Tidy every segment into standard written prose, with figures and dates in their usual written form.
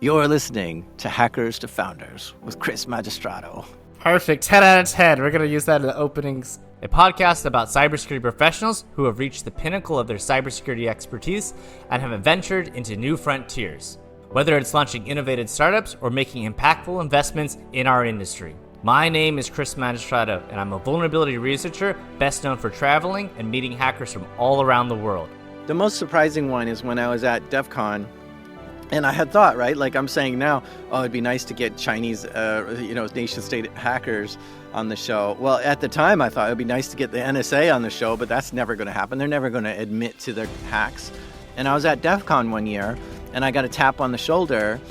You're listening to Hackers to Founders with Chris Magistrato. Perfect. 10 out of 10. We're going to use that in the openings. A podcast about cybersecurity professionals who have reached the pinnacle of their cybersecurity expertise and have ventured into new frontiers, whether it's launching innovative startups or making impactful investments in our industry. My name is Chris Magistrato, and I'm a vulnerability researcher best known for traveling and meeting hackers from all around the world. The most surprising one is when I was at DEF CON, and I had thought, right, like I'm saying now, oh, it'd be nice to get Chinese, nation-state hackers on the show. Well, at the time, I thought it'd be nice to get the NSA on the show, but that's never going to happen. They're never going to admit to their hacks. And I was at DEF CON one year, and I got a tap on the shoulder.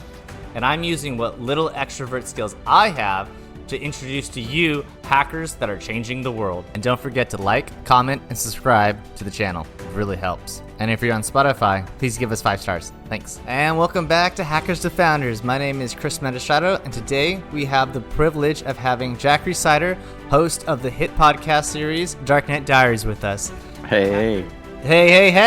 And I'm using what little extrovert skills I have to introduce to you hackers that are changing the world. And don't forget to like, comment, and subscribe to the channel. It really helps. And if you're on Spotify, please give us 5 stars. Thanks. And welcome back to Hackers to Founders. My name is Chris Magistrato, and today we have the privilege of having Jack Rhysider, host of the hit podcast series Darknet Diaries, with us. Hey. Hey.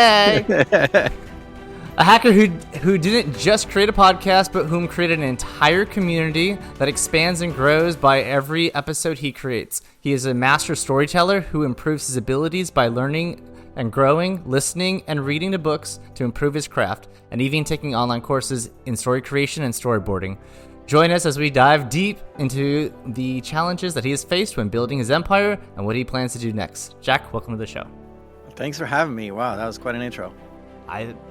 A hacker who didn't just create a podcast, but whom created an entire community that expands and grows by every episode he creates. He is a master storyteller who improves his abilities by learning and growing, listening, and reading the books to improve his craft, and even taking online courses in story creation and storyboarding. Join us as we dive deep into the challenges that he has faced when building his empire and what he plans to do next. Jack, welcome to the show. Thanks for having me. Wow, that was quite an intro.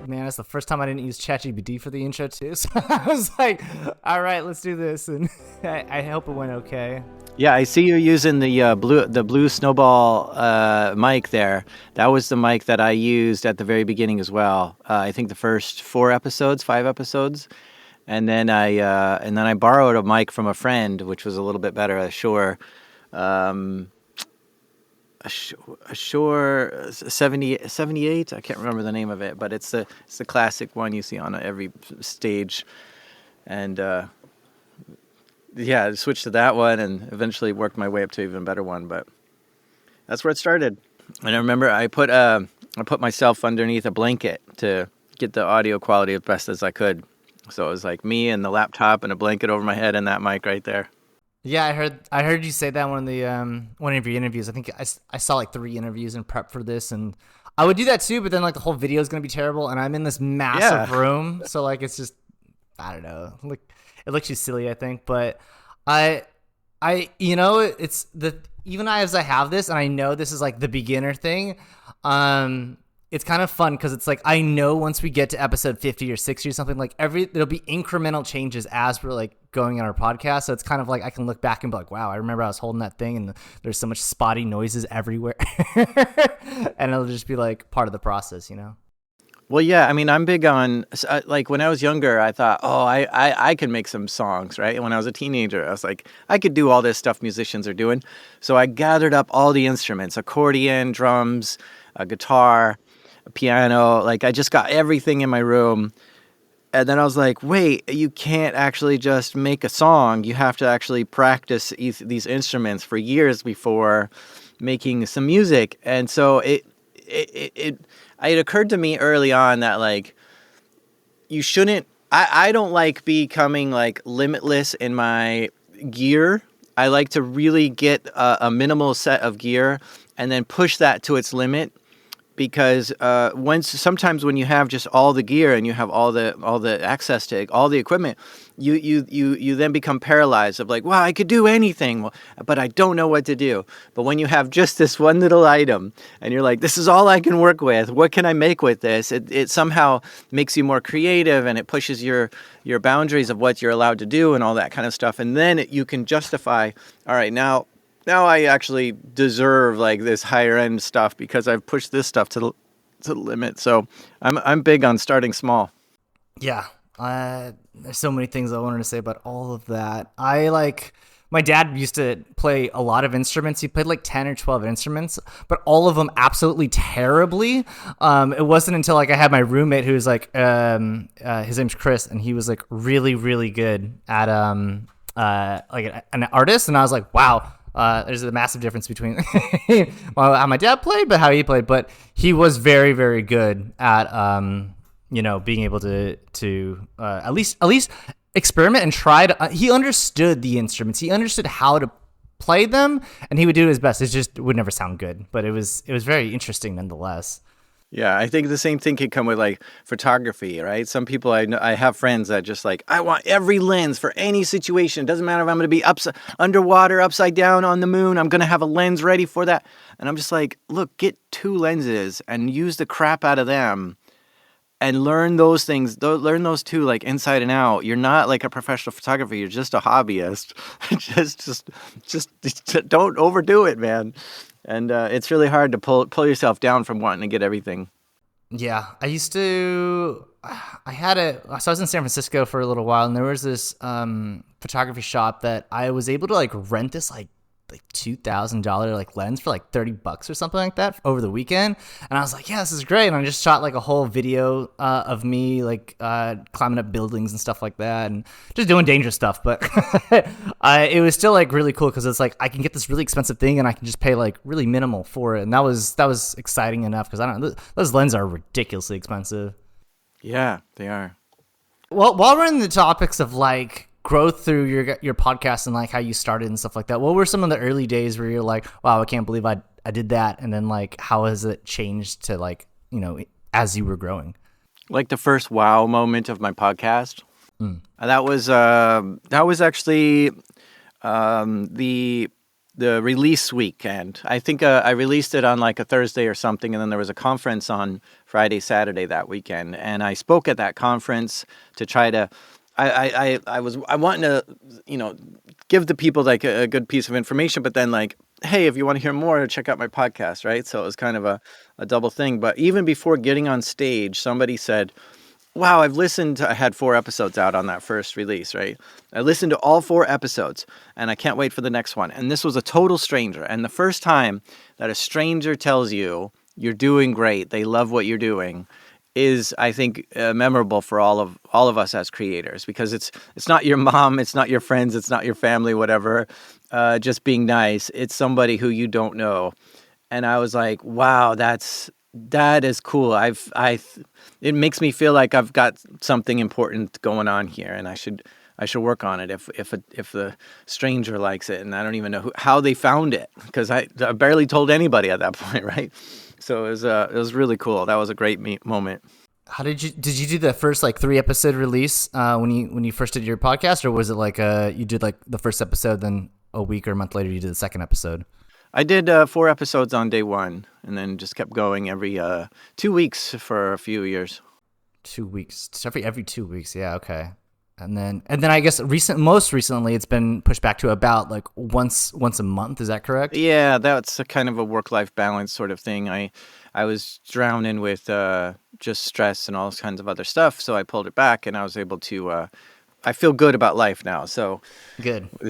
That's the first time I didn't use ChatGPT for the intro too. So I was like, all right, let's do this. And I hope it went okay. Yeah, I see you using the blue snowball mic there. That was the mic that I used at the very beginning as well. I think the first 5 episodes. And then I borrowed a mic from a friend, which was a little bit better, Shure. A Shure 78. I can't remember the name of it, but it's the classic one you see on every stage. And I switched to that one and eventually worked my way up to an even better one. But that's where it started. And I remember I put myself underneath a blanket to get the audio quality as best as I could. So it was like me and the laptop and a blanket over my head and that mic right there. Yeah, I heard you say that in one of your interviews. I think I saw like 3 interviews in prep for this, and I would do that too. But then like the whole video is gonna be terrible, and I'm in this massive room, so like it's just, I don't know, like it looks you silly, I think. But it's even as I have this, and I know this is like the beginner thing. It's kind of fun because it's like I know once we get to episode 50 or 60 or something, like there'll be incremental changes as we're like going on our podcast. So it's kind of like I can look back and be like, wow, I remember I was holding that thing and there's so much spotty noises everywhere. And it'll just be like part of the process, you know? Well, yeah, I mean, I'm big on, like when I was younger, I thought, oh, I could make some songs, right? When I was a teenager, I was like, I could do all this stuff musicians are doing. So I gathered up all the instruments, accordion, drums, a guitar, a piano. Like I just got everything in my room. And then I was like, wait, you can't actually just make a song. You have to actually practice these instruments for years before making some music. And so it occurred to me early on that like you shouldn't, I don't like becoming like limitless in my gear. I like to really get a minimal set of gear and then push that to its limit. Because sometimes when you have just all the gear and you have all the access to all the equipment, you then become paralyzed of like, wow, I could do anything, but I don't know what to do. But when you have just this one little item and you're like, this is all I can work with, what can I make with this? It somehow makes you more creative and it pushes your boundaries of what you're allowed to do and all that kind of stuff. And then you can justify, all right, now I actually deserve like this higher end stuff because I've pushed this stuff to the limit. So I'm big on starting small. Yeah. There's so many things I wanted to say about all of that. My dad used to play a lot of instruments. He played like 10 or 12 instruments, but all of them absolutely terribly. It wasn't until like I had my roommate who was like, his name's Chris, and he was like really, really good at like an artist. And I was like, wow. There's a massive difference between how my dad played, but how he played. But he was very, very good at, being able to at least experiment and try to. He understood the instruments. He understood how to play them, and he would do his best. It just would never sound good, but it was very interesting nonetheless. Yeah, I think the same thing could come with like photography, right? Some people I know, I have friends that just like, I want every lens for any situation. It doesn't matter if I'm going to be underwater, upside down on the moon. I'm going to have a lens ready for that. And I'm just like, look, get 2 lenses and use the crap out of them and learn those things. Learn those 2 like inside and out. You're not like a professional photographer. You're just a hobbyist. just don't overdo it, man. And it's really hard to pull yourself down from wanting to get everything. Yeah, I used to. I had a. So I was in San Francisco for a little while, and there was this photography shop that I was able to like rent this like $2,000 like lens for like $30 or something like that over the weekend. And I was like, yeah, this is great. And I just shot like a whole video of me like climbing up buildings and stuff like that, and just doing dangerous stuff. But it was still like really cool because it's like I can get this really expensive thing and I can just pay like really minimal for it. And that was exciting enough because I don't know, those lenses are ridiculously expensive. Yeah, they are. Well, while we're in the topics of like growth through your podcast and like how you started and stuff like that, what were some of the early days where you're like, wow, I can't believe I did that? And then like, how has it changed to like, as you were growing? Like the first wow moment of my podcast. That was actually the release weekend. I think I released it on like a Thursday or something, and then there was a conference on Friday, Saturday that weekend, and I spoke at that conference to try to. I was wanting to, give the people like a good piece of information, but then like, hey, if you want to hear more, check out my podcast, right? So it was kind of a double thing. But even before getting on stage, somebody said, wow, I had 4 episodes out on that first release, right? I listened to all 4 episodes, and I can't wait for the next one. And this was a total stranger. And the first time that a stranger tells you you're doing great, they love what you're doing, is, I think, memorable for all of us as creators, because it's not your mom, it's not your friends, it's not your family, whatever, just being nice. It's somebody who you don't know. And I was like, wow, that is cool. It makes me feel like I've got something important going on here, and I should work on it if the stranger likes it. And I don't even know how they found it, because I barely told anybody at that point, right? So it was really cool. That was a great moment. How did you do the first like 3 episode release when you first did your podcast, or was it like you did like the first episode, then a week or a month later you did the second episode? I did 4 episodes on day 1, and then just kept going every 2 weeks for a few years. 2 weeks, every 2 weeks, yeah, okay. And then I guess most recently it's been pushed back to about like once a month. Is that correct? Yeah, that's a kind of a work-life balance sort of thing. I was drowning with just stress and all kinds of other stuff, so I pulled it back, and I was able to. I feel good about life now, so good. It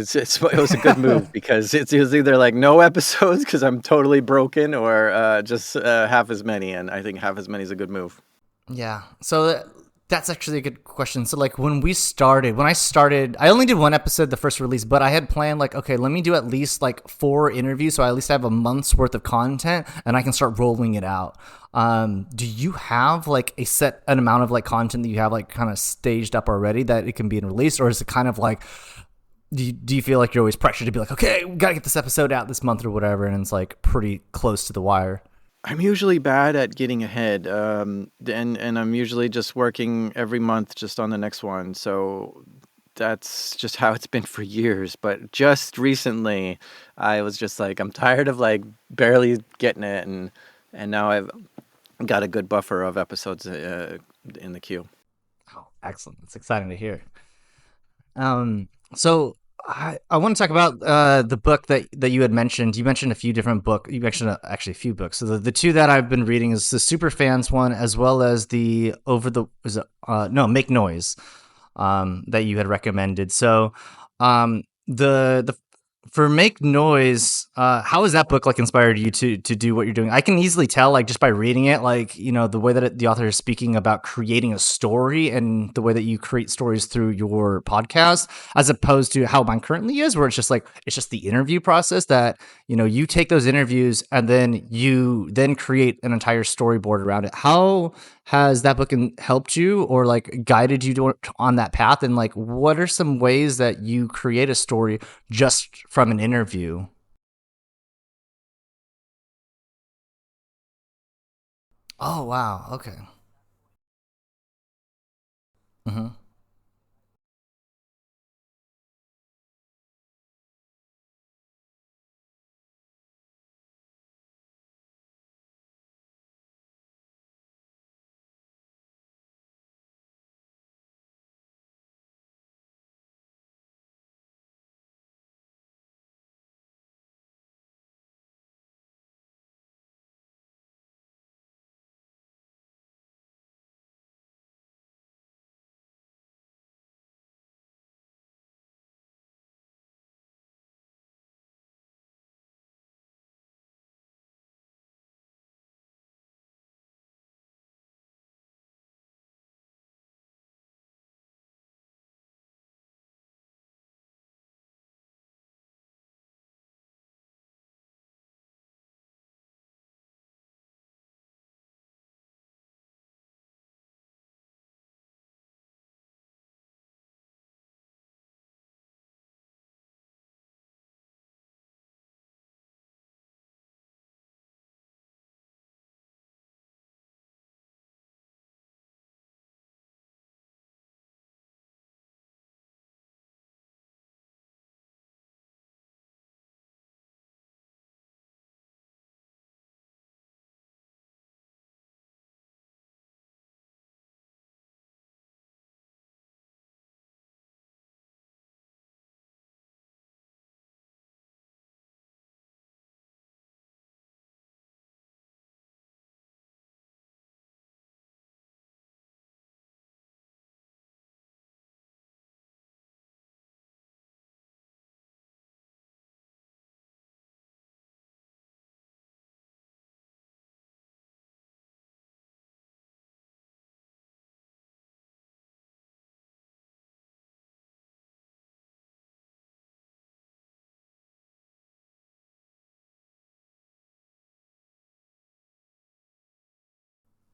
was a good move, because it was either like no episodes because I'm totally broken, or just half as many, and I think half as many is a good move. Yeah. So that's actually a good question. So like when I started, I only did 1 episode, the first release, but I had planned like, okay, let me do at least like 4 interviews. So I at least have a month's worth of content and I can start rolling it out. Do you have like an amount of like content that you have like kind of staged up already that it can be released? Or is it kind of like, do you feel like you're always pressured to be like, okay, we got to get this episode out this month or whatever, and it's like pretty close to the wire? I'm usually bad at getting ahead, and I'm usually just working every month just on the next one. So that's just how it's been for years. But just recently, I was just like, I'm tired of like barely getting it, and now I've got a good buffer of episodes in the queue. Oh, excellent! It's exciting to hear. So I want to talk about the book that you had mentioned. You mentioned a few different books. You mentioned actually a few books. So the 2 that I've been reading is the Superfans one, as well as the Make Noise that you had recommended. So the for Make Noise, how has that book like inspired you to do what you're doing? I can easily tell like just by reading it, like, the way that the author is speaking about creating a story and the way that you create stories through your podcast, as opposed to how mine currently is, where it's just the interview process that, you take those interviews and then you create an entire storyboard around it. How has that book helped you or like guided you on that path? And like, what are some ways that you create a story just from an interview? Oh, wow. Okay. Hmm.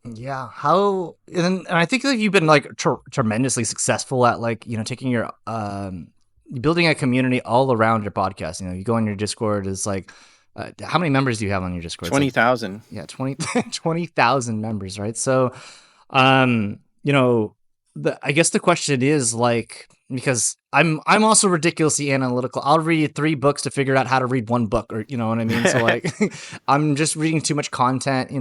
Yeah, how and I think that you've been like tremendously successful at like taking your building a community all around your podcast. You go on your Discord is like how many members do you have on your Discord? It's like 20,000. yeah, 20,000 members, right? So I guess the question is like because I'm also ridiculously analytical. I'll read 3 books to figure out how to read one book, or you know what I mean. So like, I'm just reading too much content.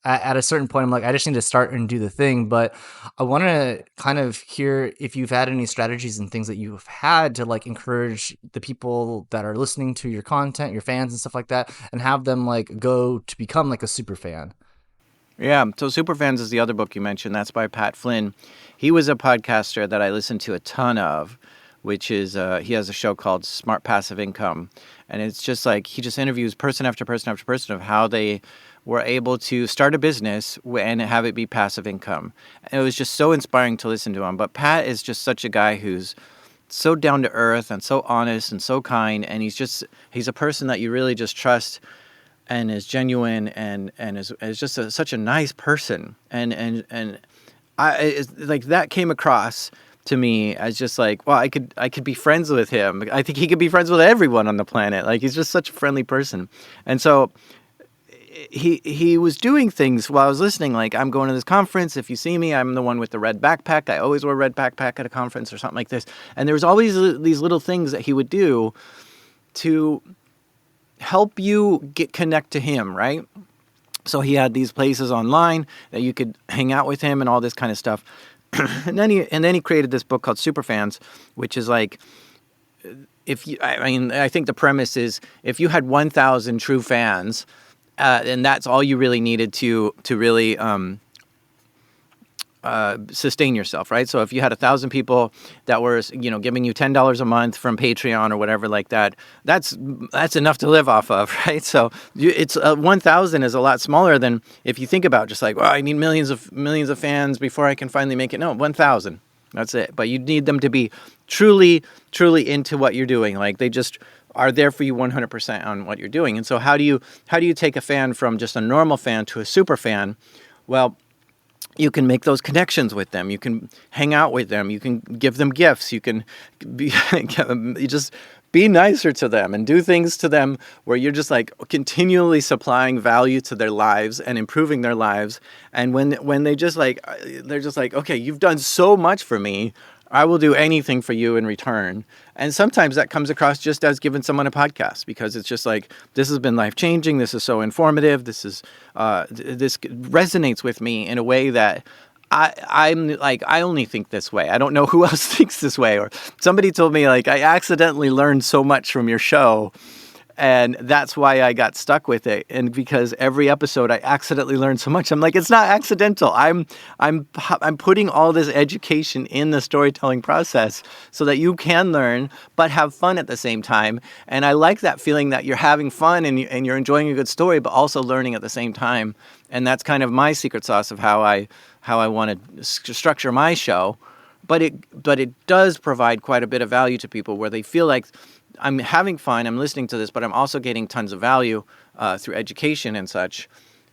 At a certain point, I'm like, I just need to start and do the thing. But I want to kind of hear if you've had any strategies and things that you've had to like encourage the people that are listening to your content, your fans and stuff like that, and have them like go to become like a super fan. Yeah, so Superfans is the other book you mentioned. That's by Pat Flynn. He was a podcaster that I listened to a ton of, which is he has a show called Smart Passive Income, and it's just like he just interviews person after person after person of how they were able to start a business and have it be passive income. And it was just so inspiring to listen to him. But Pat is just such a guy who's so down to earth and so honest and so kind, and he's a person that you really just trust and is genuine and is just such a nice person and like that came across to me as just like, well, I could be friends with him. I think he could be friends with everyone on the planet. Like he's just such a friendly person. And so he was doing things while I was listening, like, I'm going to this conference. If you see me, I'm the one with the red backpack. I always wear a red backpack at a conference or something like this. And there was always these little things that he would do to help you connect to him, right? So he had these places online that you could hang out with him and all this kind of stuff. and then he created this book called Superfans, which is like, I think the premise is if you had 1,000 true fans, and that's all you really needed to really sustain yourself, right? So if you had 1,000 people that were, giving you $10 a month from Patreon or whatever like that, that's enough to live off of, right? So it's 1,000 is a lot smaller than if you think about just like, well, I need millions of fans before I can finally make it. No, 1,000. That's it. But you need them to be truly, truly into what you're doing. Like they just are there for you 100% on what you're doing. And so how do you take a fan from just a normal fan to a super fan? Well, you can make those connections with them. You can hang out with them. You can give them gifts. You can be, you just be nicer to them and do things to them where you're just like continually supplying value to their lives and improving their lives. And when they just like, they're just like, okay, you've done so much for me. I will do anything for you in return. And sometimes that comes across just as giving someone a podcast, because it's just like, this has been life changing. This is so informative. This resonates with me in a way that I'm like, I only think this way. I don't know who else thinks this way. Or somebody told me, like, I accidentally learned so much from your show, and that's why I got stuck with it. And because every episode I accidentally learned so much, I'm like, it's not accidental. I'm putting all this education in the storytelling process so that you can learn, but have fun at the same time. And I like that feeling that you're having fun and you're enjoying a good story, but also learning at the same time. And that's kind of my secret sauce of how I want to structure my show. But it does provide quite a bit of value to people, where they feel like, I'm having fun, I'm listening to this, but I'm also getting tons of value through education and such.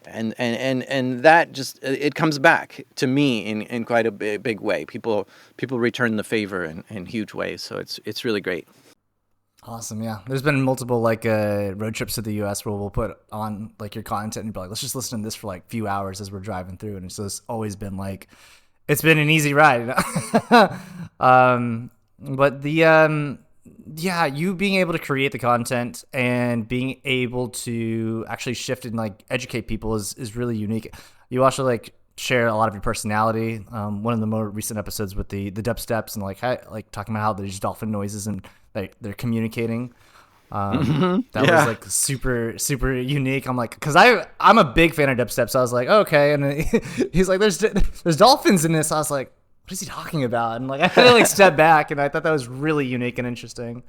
And that just, it comes back to me in quite a big way. People return the favor in huge ways. So it's really great. Awesome. Yeah. There's been multiple like road trips to the US where we'll put on like your content and be like, let's just listen to this for like a few hours as we're driving through. And so it's always been like, it's been an easy ride. But yeah, you being able to create the content and being able to actually shift and like educate people is really unique. You also like share a lot of your personality. One of the more recent episodes with the dubsteps and like talking about how there's dolphin noises and like they're communicating. That was like super, super unique. I'm like, cause I'm a big fan of dubstep. So I was like, okay. And then he's like, there's dolphins in this. I was like, what is he talking about? And like, I had to like step back, and I thought that was really unique and interesting.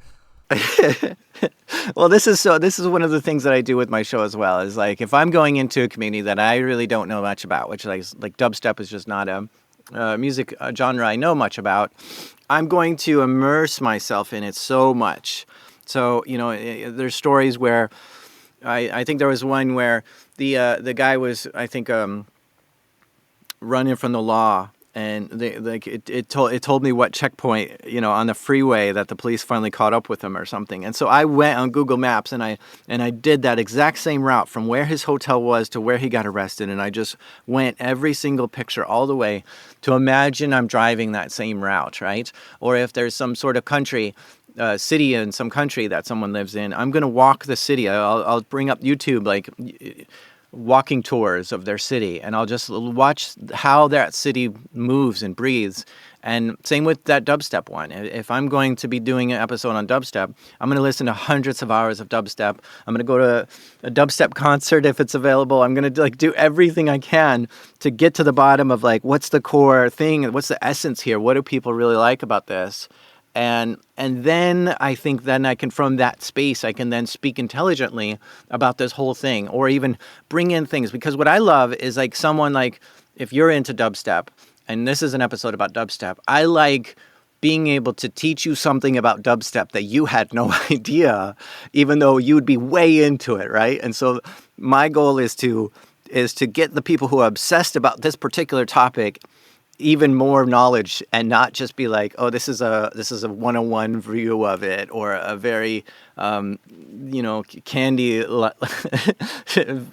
Well, this is one of the things that I do with my show as well, is like, if I'm going into a community that I really don't know much about, which like dubstep is just not a music genre I know much about, I'm going to immerse myself in it so much. So, there's stories where I think there was one where the guy was, I think, running from the law. And it told me what checkpoint, on the freeway that the police finally caught up with him or something. And so I went on Google Maps and I did that exact same route from where his hotel was to where he got arrested. And I just went every single picture all the way to imagine I'm driving that same route, right? Or if there's some sort of city in some country that someone lives in, I'm going to walk the city. I'll bring up YouTube, like walking tours of their city, and I'll just watch how that city moves and breathes. And same with that dubstep one. If I'm going to be doing an episode on dubstep, I'm going to listen to hundreds of hours of dubstep. I'm going to go to a dubstep concert if it's available. I'm going to do everything I can to get to the bottom of like, what's the core thing? What's the essence here? What do people really like about this? And then I think then I can, from that space, I can then speak intelligently about this whole thing, or even bring in things. Because what I love is like someone like, if you're into dubstep, and this is an episode about dubstep, I like being able to teach you something about dubstep that you had no idea, even though you'd be way into it, right? And so my goal is to get the people who are obsessed about this particular topic even more knowledge, and not just be like, oh, this is a 101 view of it, or a very candy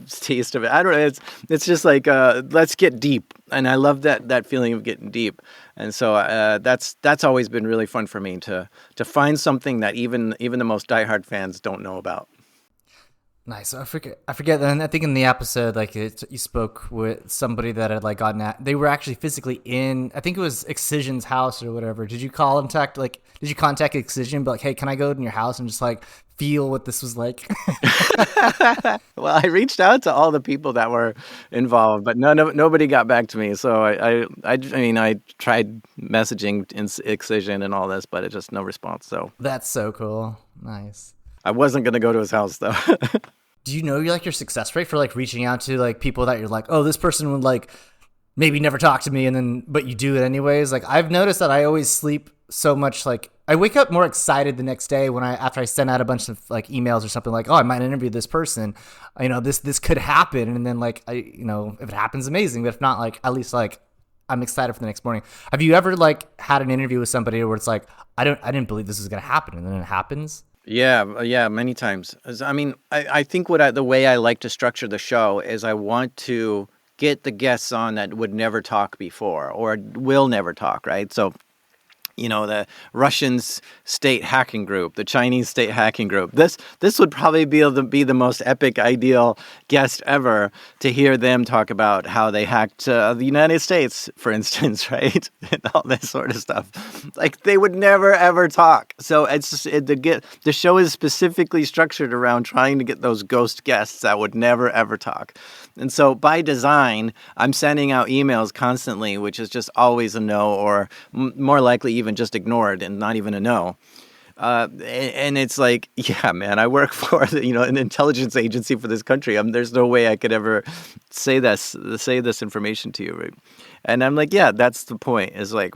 taste of it. I don't know. It's just like, let's get deep, and I love that feeling of getting deep. And so that's always been really fun for me to find something that even the most diehard fans don't know about. Nice. I forget. Then I think in the episode, like you spoke with somebody that had like gotten at. They were actually physically in. I think it was Excision's house or whatever. Did you contact Excision? Be like, hey, can I go in your house and just like feel what this was like? Well, I reached out to all the people that were involved, but nobody got back to me. So I tried messaging Excision and all this, but it just no response. So that's so cool. Nice. I wasn't gonna go to his house though. Do you know your success rate for like reaching out to like people that you're like, oh, this person would like maybe never talk to me, and then but you do it anyways? Like I've noticed that I always sleep so much, like I wake up more excited the next day after I send out a bunch of like emails or something, like, oh, I might interview this person, this could happen, and then like if it happens, amazing, but if not, like at least like I'm excited for the next morning. Have you ever like had an interview with somebody where it's like, I didn't believe this was gonna happen, and then it happens? Yeah, many times. I mean, I think the way I like to structure the show is I want to get the guests on that would never talk before or will never talk, right? So the Russians state hacking group, the Chinese state hacking group. This would probably be able to be the most epic, ideal guest ever to hear them talk about how they hacked the United States, for instance, right? And all this sort of stuff. Like they would never ever talk. So the show is specifically structured around trying to get those ghost guests that would never ever talk. And so by design, I'm sending out emails constantly, which is just always a no, or more likely even just ignored and not even a no. And it's like, yeah, man, I work for an intelligence agency for this country. There's no way I could ever say this information to you, right? And I'm like, yeah, that's the point. Is like,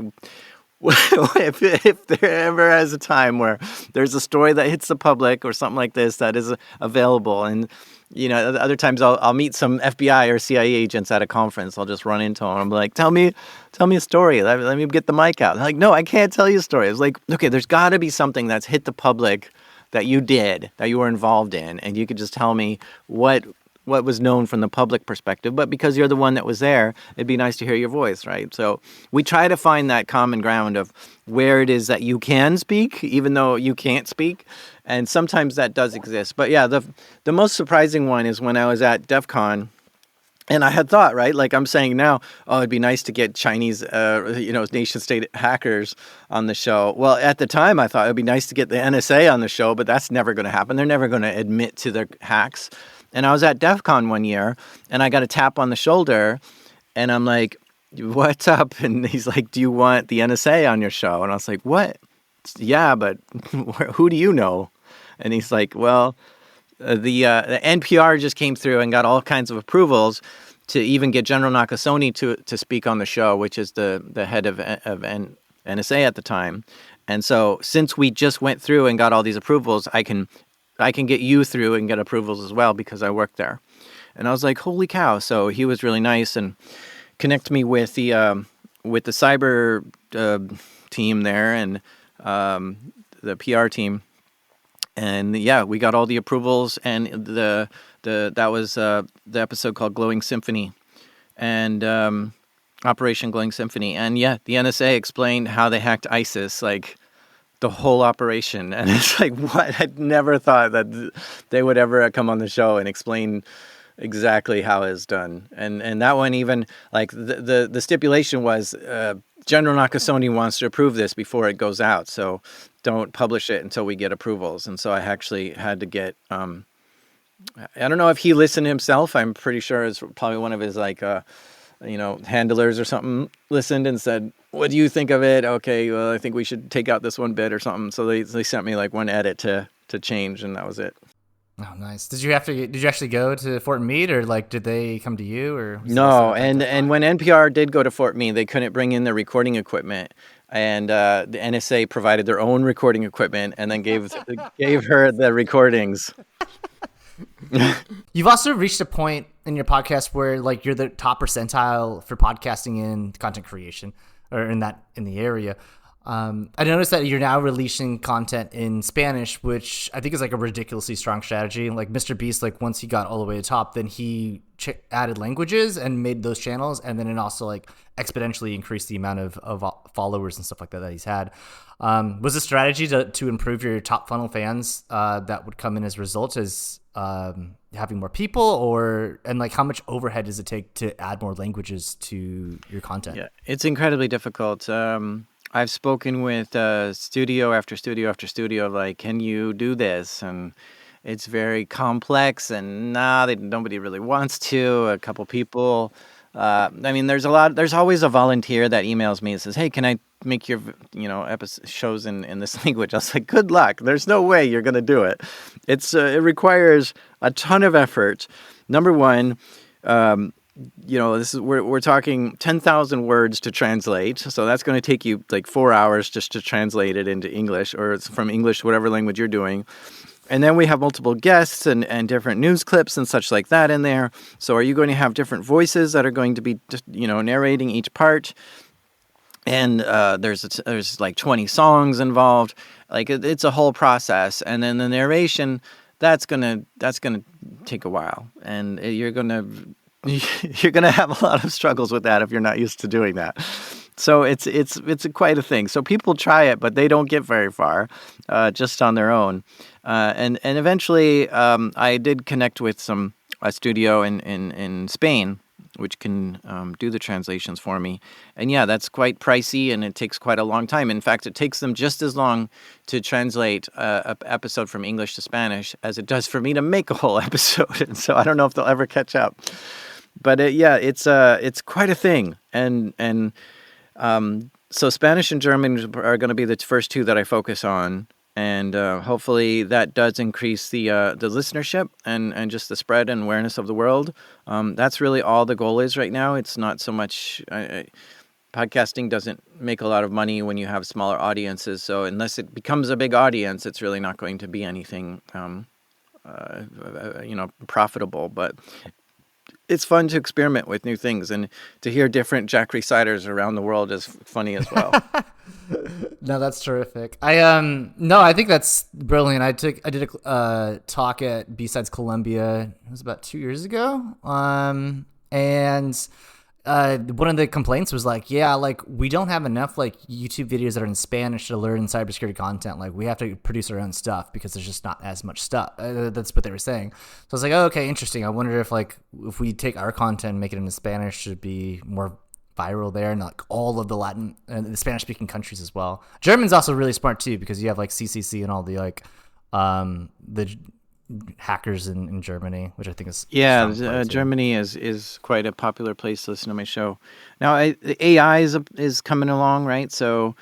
if there ever is a time where there's a story that hits the public or something like this that is available, and other times I'll meet some FBI or CIA agents at a conference. I'll just run into them. I'm like, tell me a story. Let me get the mic out. They're like, no, I can't tell you a story. It's like, okay, there's got to be something that's hit the public that you did, that you were involved in, and you could just tell me what was known from the public perspective. But because you're the one that was there, it'd be nice to hear your voice, right? So we try to find that common ground of where it is that you can speak, even though you can't speak. And sometimes that does exist. But yeah, the most surprising one is when I was at DEF CON, and I had thought, right, like I'm saying now, oh, it'd be nice to get Chinese, nation state hackers on the show. Well, at the time, I thought it'd be nice to get the NSA on the show, but that's never going to happen. They're never going to admit to their hacks. And I was at DEF CON one year, and I got a tap on the shoulder, and I'm like, what's up? And he's like, do you want the NSA on your show? And I was like, what? Yeah, but who do you know? And he's like, well, the NPR just came through and got all kinds of approvals to even get General Nakasone to speak on the show, which is the head of NSA at the time. And so since we just went through and got all these approvals, I can get you through and get approvals as well because I work there. And I was like, holy cow. So he was really nice and connected me with the cyber team there and the PR team. And yeah, we got all the approvals, and that was the episode called Glowing Symphony and Operation Glowing Symphony. And yeah, the NSA explained how they hacked ISIS, like the whole operation. And it's like, what? I'd never thought that they would ever come on the show and explain exactly how it's done. And that one, even like the stipulation was General Nakasone wants to approve this before it goes out, so don't publish it until we get approvals. And so I actually had to get I don't know if he listened himself. I'm pretty sure it's probably one of his handlers or something listened and said, what do you think of it? Okay, well, I think we should take out this one bit or something. So they sent me like one edit to change, and that was it. Oh, nice. Did you actually go to Fort Meade, or like did they come to you, or? No, and when NPR did go to Fort Meade, they couldn't bring in the recording equipment, and the NSA provided their own recording equipment and then gave her the recordings. You've also reached a point in your podcast where like you're the top percentile for podcasting and content creation, or in the area. I noticed that you're now releasing content in Spanish, which I think is like a ridiculously strong strategy. Like Mr. Beast, like once he got all the way to top, then he added languages and made those channels, and then it also like exponentially increased the amount of followers and stuff like that he's had. Was the strategy to improve your top funnel fans that would come in as a result as having more people, and like how much overhead does it take to add more languages to your content? Yeah, it's incredibly difficult. I've spoken with studio after studio after studio, like, can you do this? And it's very complex, and nobody really wants to. A couple people. There's always a volunteer that emails me and says, hey, can I make your shows in this language? I was like, good luck. There's no way you're going to do it. It requires a ton of effort. Number one, we're talking 10,000 words to translate. So that's going to take you like 4 hours just to translate it into English, or it's from English, whatever language you're doing. And then we have multiple guests and different news clips and such like that in there. So are you going to have different voices that are going to be, narrating each part? And there's like 20 songs involved. Like it's a whole process. And then the narration, that's gonna take a while, and you're gonna have a lot of struggles with that if you're not used to doing that. So it's quite a thing. So people try it, but they don't get very far, just on their own. And eventually, I did connect with a studio in Spain, which can do the translations for me. And yeah, that's quite pricey, and it takes quite a long time. In fact, it takes them just as long to translate an episode from English to Spanish as it does for me to make a whole episode. And so I don't know if they'll ever catch up. But it's quite a thing. And so Spanish and German are going to be the first two that I focus on. And hopefully that does increase the listenership and just the spread and awareness of the world. That's really all the goal is right now. It's not so much... podcasting doesn't make a lot of money when you have smaller audiences. So unless it becomes a big audience, it's really not going to be anything profitable. But it's fun to experiment with new things, and to hear different Jack Rhysiders around the world is funny as well. No, that's terrific. I think that's brilliant. I did a talk at B-Sides Columbia. It was about 2 years ago. And one of the complaints was like, we don't have enough like YouTube videos that are in Spanish to learn cybersecurity content. Like we have to produce our own stuff because there's just not as much stuff. That's what they were saying. So I was like, oh, okay, interesting. I wonder if we take our content and make it into Spanish, should it be more viral there, and like all of the Spanish speaking countries as well. German's also really smart too, because you have like CCC and all the like the hackers in Germany, which I think is Germany is quite a popular place to listen to my show. Now the AI is coming along, right? So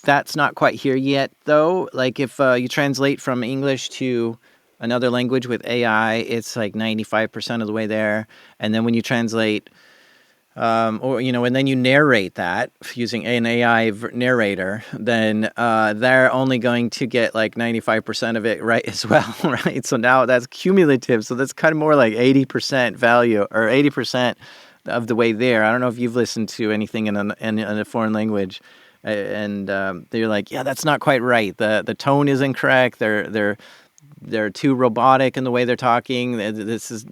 that's not quite here yet, though. Like if you translate from English to another language with AI, it's like 95% of the way there. And then when you translate and then you narrate that using an AI narrator, then they're only going to get like 95% of it right as well, right? So now that's cumulative. So that's kind of more like 80% value, or 80% of the way there. I don't know if you've listened to anything in a foreign language, and they're like, yeah, that's not quite right. The tone is incorrect. They're too robotic in the way they're talking. This is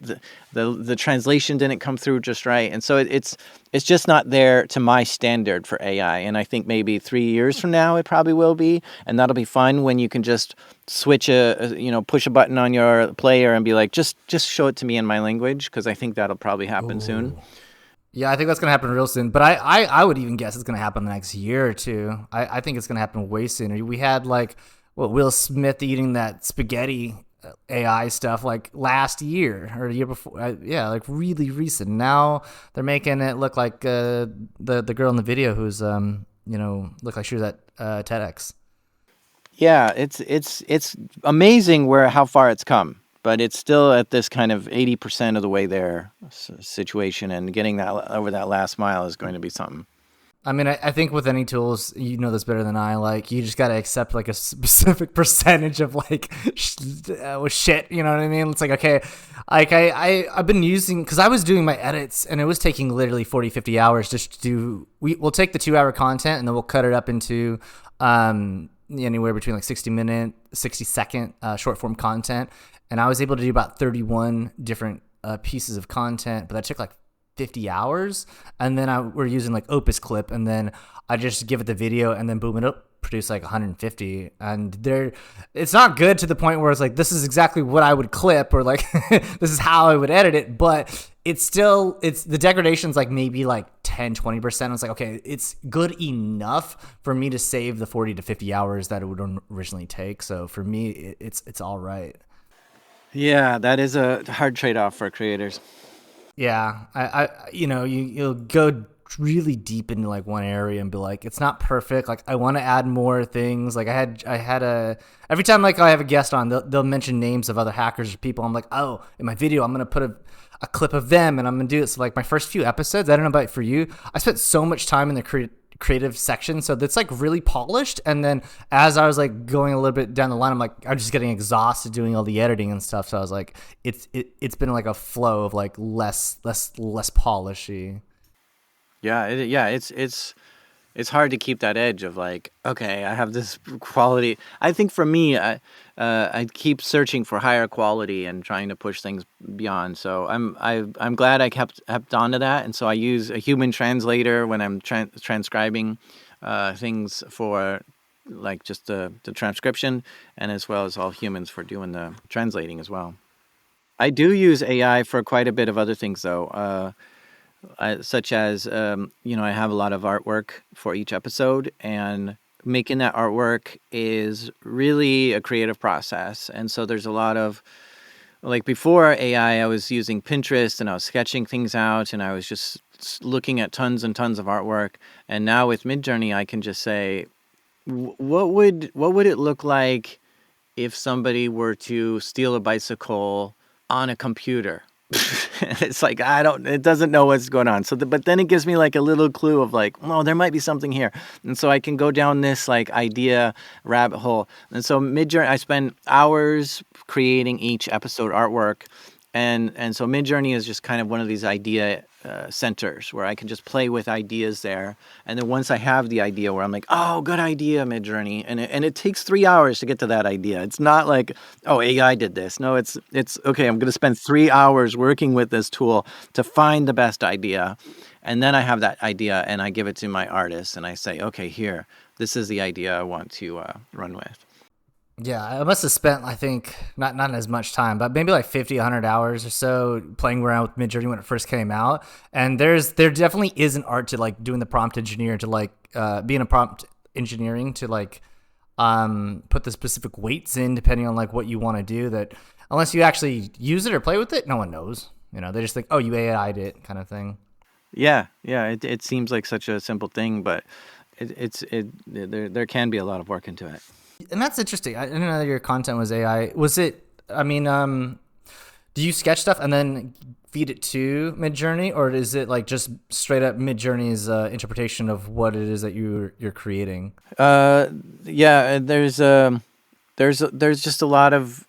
the translation didn't come through just right, and so it's just not there to my standard for AI. And I think maybe 3 years from now it probably will be, and that'll be fun when you can just switch push a button on your player and be like, just show it to me in my language, because I think that'll probably happen soon. Yeah, I think that's going to happen real soon. But I would even guess it's going to happen the next year or two. I think it's going to happen way sooner. We had like Will Smith eating that spaghetti AI stuff like last year or the year before. Like really recent. Now they're making it look like the girl in the video who's looked like she was at TEDx. Yeah, it's amazing how far it's come, but it's still at this kind of 80% of the way there situation, and getting that over that last mile is going to be something. I mean, I think with any tools, you know this better than I, like, you just got to accept, like, a specific percentage of, like, shit, you know what I mean? It's like, okay, like, I've been using, because I was doing my edits, and it was taking literally 40, 50 hours just to do, we'll take the 2-hour content, and then we'll cut it up into anywhere between, like, 60-second short-form content, and I was able to do about 31 different pieces of content, but that took, like, 50 hours, and then we're using like Opus Clip, and then I just give it the video, and then boom it up, produce like 150, and it's not good to the point where it's like, this is exactly what I would clip, or like this is how I would edit it, but it's the degradation's like maybe like 10-20%. It's like, okay, it's good enough for me to save the 40 to 50 hours that it would originally take. So for me, it's all right. Yeah, that is a hard trade-off for creators. Yeah, you'll go really deep into like one area and be like, it's not perfect. Like, I want to add more things. Like I had every time like I have a guest on, they'll mention names of other hackers or people. I'm like, oh, in my video, I'm gonna put a clip of them, and I'm gonna do it. So like my first few episodes, I don't know about for you, I spent so much time in the creative section, so it's like really polished. And then as I was like going a little bit down the line, I'm just getting exhausted doing all the editing and stuff. So I was like, it's been like a flow of like less polishy. Yeah, it's hard to keep that edge of like, okay, I have this quality. I think for me, I keep searching for higher quality and trying to push things beyond. So I'm glad I kept on to that, and so I use a human translator when I'm transcribing things for like just the transcription, and as well as all humans for doing the translating as well. I do use AI for quite a bit of other things though. Such as I have a lot of artwork for each episode, and making that artwork is really a creative process. And so there's a lot of like before AI, I was using Pinterest and I was sketching things out, and I was just looking at tons and tons of artwork. And now with Midjourney, I can just say, what would it look like if somebody were to steal a bicycle on a computer? It's like it doesn't know what's going on. So but then it gives me like a little clue of like, well, there might be something here, and so I can go down this like idea rabbit hole. And so Midjourney, I spend hours creating each episode artwork, and so Midjourney is just kind of one of these idea centers where I can just play with ideas there. And then once I have the idea where I'm like, oh, good idea, Midjourney, and it takes 3 hours to get to that idea. It's not like, oh, AI did this. No, it's okay. I'm going to spend 3 hours working with this tool to find the best idea, and then I have that idea and I give it to my artist and I say, okay, here, this is the idea I want to run with. Yeah, I must have spent, I think, not as much time, but maybe like 50, 100 hours or so playing around with Midjourney when it first came out. And there definitely is an art to like doing the prompt engineer, to like being a prompt engineering, to like put the specific weights in depending on like what you want to do, that unless you actually use it or play with it, no one knows. They just think, oh, you AI'd it kind of thing. Yeah. It seems like such a simple thing, but there can be a lot of work into it. And that's interesting. I didn't know that your content was AI. Was it, I mean, do you sketch stuff and then feed it to Midjourney, or is it like just straight up Midjourney's interpretation of what it is that you're creating? Yeah, there's just a lot of,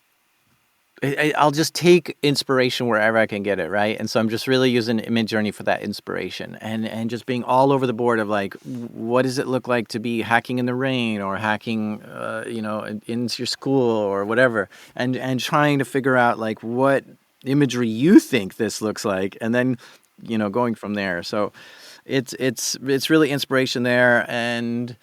I'll just take inspiration wherever I can get it, right? And so I'm just really using Midjourney for that inspiration, and just being all over the board of like, what does it look like to be hacking in the rain, or hacking, into your school or whatever, and trying to figure out like what imagery you think this looks like, and then going from there. So it's really inspiration there, and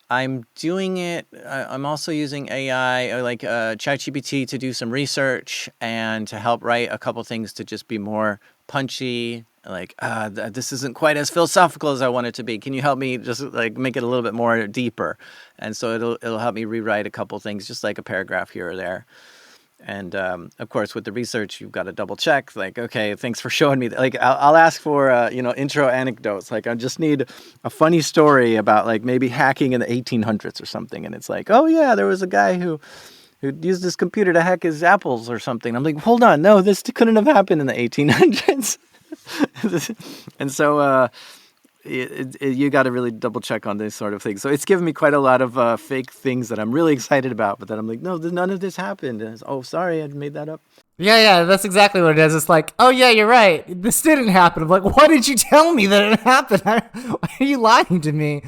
I'm doing it. I'm also using AI, like ChatGPT, to do some research and to help write a couple things to just be more punchy. Like, this isn't quite as philosophical as I want it to be. Can you help me just like make it a little bit more deeper? And so it'll help me rewrite a couple things, just like a paragraph here or there. And of course, with the research, you've got to double check. Like, okay, thanks for showing me. Like, I'll ask for intro anecdotes. Like, I just need a funny story about like maybe hacking in the 1800s or something. And it's like, oh yeah, there was a guy who used this computer to hack his apples or something. I'm like, hold on, no, this couldn't have happened in the 1800s. And so you got to really double check on this sort of thing. So it's given me quite a lot of fake things that I'm really excited about, but then I'm like, no, none of this happened. And oh, sorry, I made that up. Yeah, that's exactly what it is. It's like, oh yeah, you're right, this didn't happen. I'm like, why did you tell me that it happened? Why are you lying to me?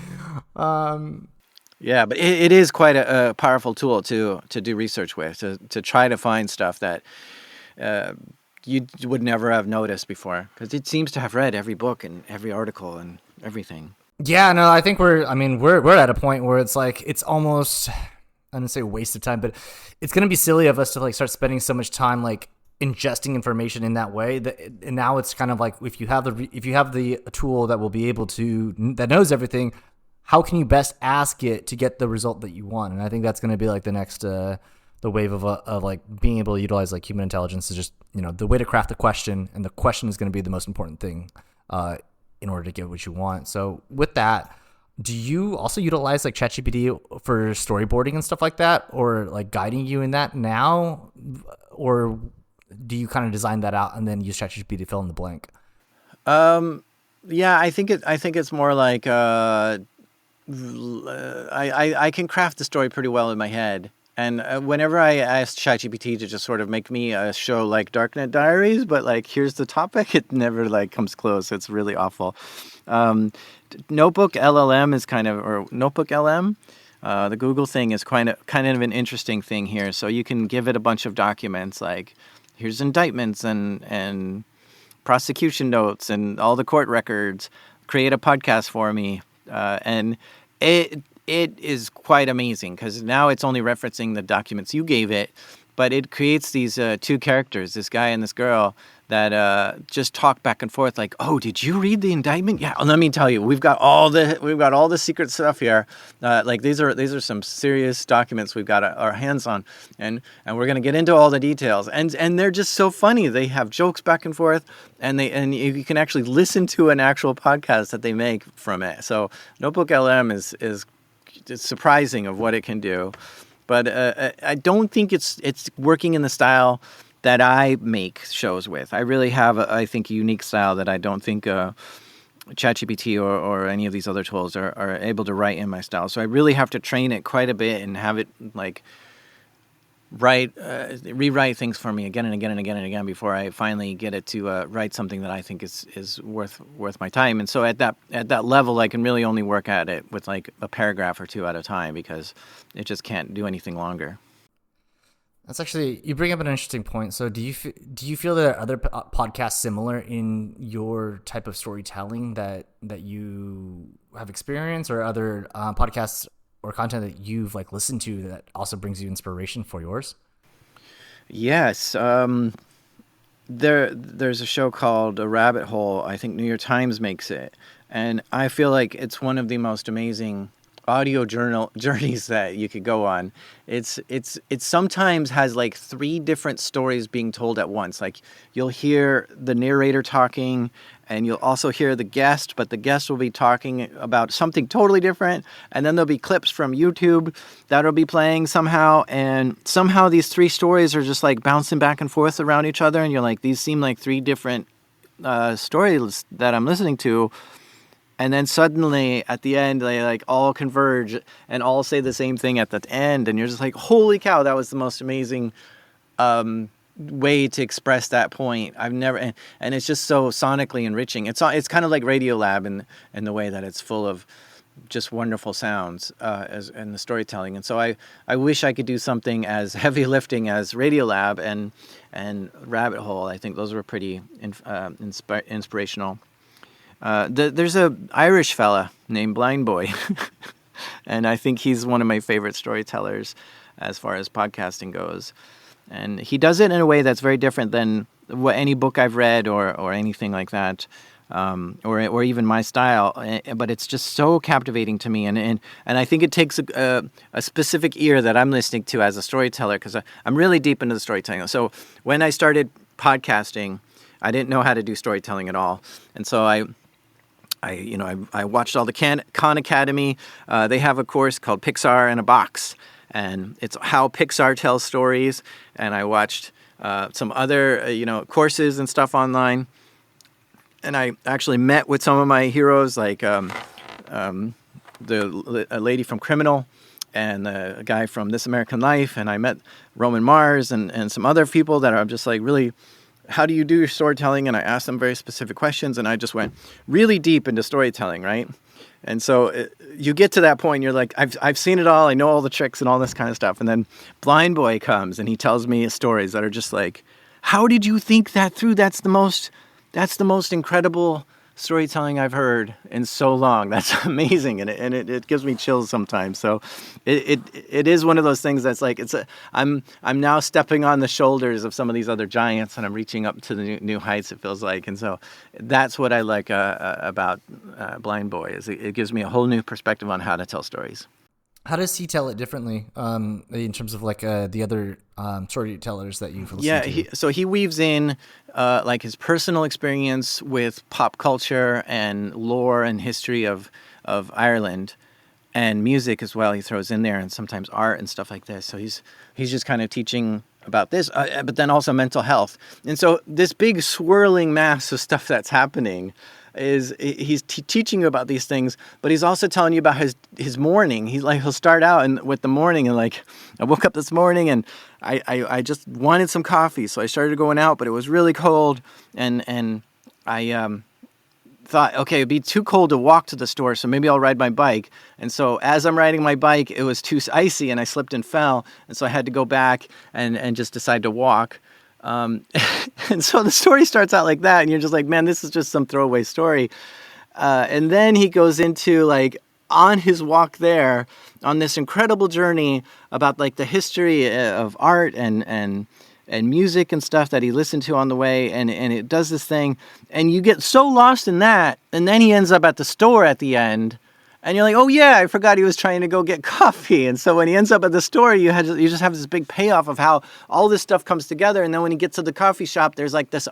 Yeah, but it is quite a powerful tool to do research with, to try to find stuff that you would never have noticed before, because it seems to have read every book and every article and everything. Yeah, no, I think we're at a point where it's like, it's almost, I don't say a waste of time, but it's going to be silly of us to like start spending so much time like ingesting information in that way. And now it's kind of like, if you have the tool that will be able to, that knows everything, how can you best ask it to get the result that you want? And I think that's going to be like the next the wave of like being able to utilize like human intelligence, is just the way to craft the question, and the question is going to be the most important thing in order to get what you want. So with that, do you also utilize like ChatGPT for storyboarding and stuff like that, or like guiding you in that now, or do you kind of design that out and then use ChatGPT to fill in the blank? Yeah, I think it's more like I can craft the story pretty well in my head. And whenever I asked ChatGPT to just sort of make me a show like Darknet Diaries, but like here's the topic, it never like comes close. It's really awful. Um, Notebook LLM is kind of, or Notebook LM, the Google thing is kind of an interesting thing here. So you can give it a bunch of documents like here's indictments and prosecution notes and all the court records. Create a podcast for me, and it is quite amazing because now it's only referencing the documents you gave it, but it creates these two characters, this guy and this girl, that just talk back and forth like, "Oh, did you read the indictment? Yeah, let me tell you, we've got all the secret stuff here. Like these are some serious documents we've got our hands on, and we're gonna get into all the details. And they're just so funny. They have jokes back and forth, and you can actually listen to an actual podcast that they make from it. So Notebook LM is it's surprising of what it can do, but I don't think it's working in the style that I make shows with. I really have, I think, a unique style that I don't think ChatGPT or any of these other tools are able to write in my style. So I really have to train it quite a bit and have it like rewrite things for me again and again and again and again before I finally get it to write something that I think is worth my time. And so at that level, I can really only work at it with like a paragraph or two at a time because it just can't do anything longer. That's actually, you bring up an interesting point. So do you feel that there are other podcasts similar in your type of storytelling that you have experienced, or other podcasts or content that you've like listened to that also brings you inspiration for yours? Yes. There's a show called A Rabbit Hole. I think New York Times makes it. And I feel like it's one of the most amazing audio journeys that you could go on. It sometimes has like 3 different stories being told at once. Like you'll hear the narrator talking, and you'll also hear the guest, but the guest will be talking about something totally different. And then there'll be clips from YouTube that'll be playing somehow. And somehow these 3 stories are just like bouncing back and forth around each other. And you're like, these seem like 3 different stories that I'm listening to. And then suddenly at the end, they like all converge and all say the same thing at the end. And you're just like, holy cow, that was the most amazing way to express that point. I've never, and it's just so sonically enriching. It's kind of like Radiolab in the way that it's full of just wonderful sounds as in the storytelling. And so I wish I could do something as heavy lifting as Radiolab and Rabbit Hole. I think those were pretty inspirational. There's a Irish fella named Blind Boy, and I think he's one of my favorite storytellers as far as podcasting goes. And he does it in a way that's very different than what any book I've read or anything like that, or even my style. But it's just so captivating to me, and I think it takes a specific ear that I'm listening to as a storyteller, because I'm really deep into the storytelling. So when I started podcasting, I didn't know how to do storytelling at all, and so I watched all the Khan Academy. They have a course called Pixar in a Box, and it's how Pixar tells stories. And I watched some other courses and stuff online. And I actually met with some of my heroes, like a lady from Criminal and a guy from This American Life. And I met Roman Mars and some other people that are just like really, how do you do your storytelling? And I asked them very specific questions, and I just went really deep into storytelling, right? And so you get to that point, you're like, I've seen it all, I know all the tricks and all this kind of stuff. And then Blind Boy comes and he tells me stories that are just like, how did you think that through? That's the most incredible storytelling I've heard in so long. That's amazing, and it gives me chills sometimes. So it is one of those things that's like I'm now stepping on the shoulders of some of these other giants, and I'm reaching up to the new heights, it feels like. And so that's what I like about Blind Boy, is it gives me a whole new perspective on how to tell stories. How does he tell it differently in terms of like the other storytellers that you've listened to? So he weaves in like his personal experience with pop culture and lore and history of Ireland, and music as well. He throws in there, and sometimes art and stuff like this. So he's just kind of teaching about this, but then also mental health. And so this big swirling mass of stuff that's happening is he's teaching you about these things, but he's also telling you about his morning. He'll start out with the morning, and like, I woke up this morning and I just wanted some coffee, so I started going out, but it was really cold, and I thought, okay, it'd be too cold to walk to the store, so maybe I'll ride my bike. And so as I'm riding my bike, it was too icy and I slipped and fell. And so I had to go back and just decide to walk. And so the story starts out like that, and you're just like, man, this is just some throwaway story. And then he goes into like, on his walk there, on this incredible journey about like the history of art and music and stuff that he listened to on the way, and it does this thing, and you get so lost in that, and then he ends up at the store at the end, and you're like, oh yeah, I forgot he was trying to go get coffee. And so when he ends up at the store, you just have this big payoff of how all this stuff comes together, and then when he gets to the coffee shop, there's like this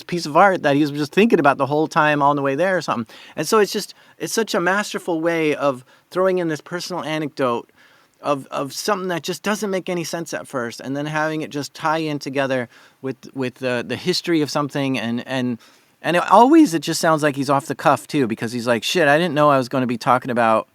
piece of art that he was just thinking about the whole time on the way there or something. And so it's such a masterful way of throwing in this personal anecdote of something that just doesn't make any sense at first, and then having it just tie in together with the history of something, and it just sounds like he's off the cuff too, because he's like, shit, I didn't know I was going to be talking about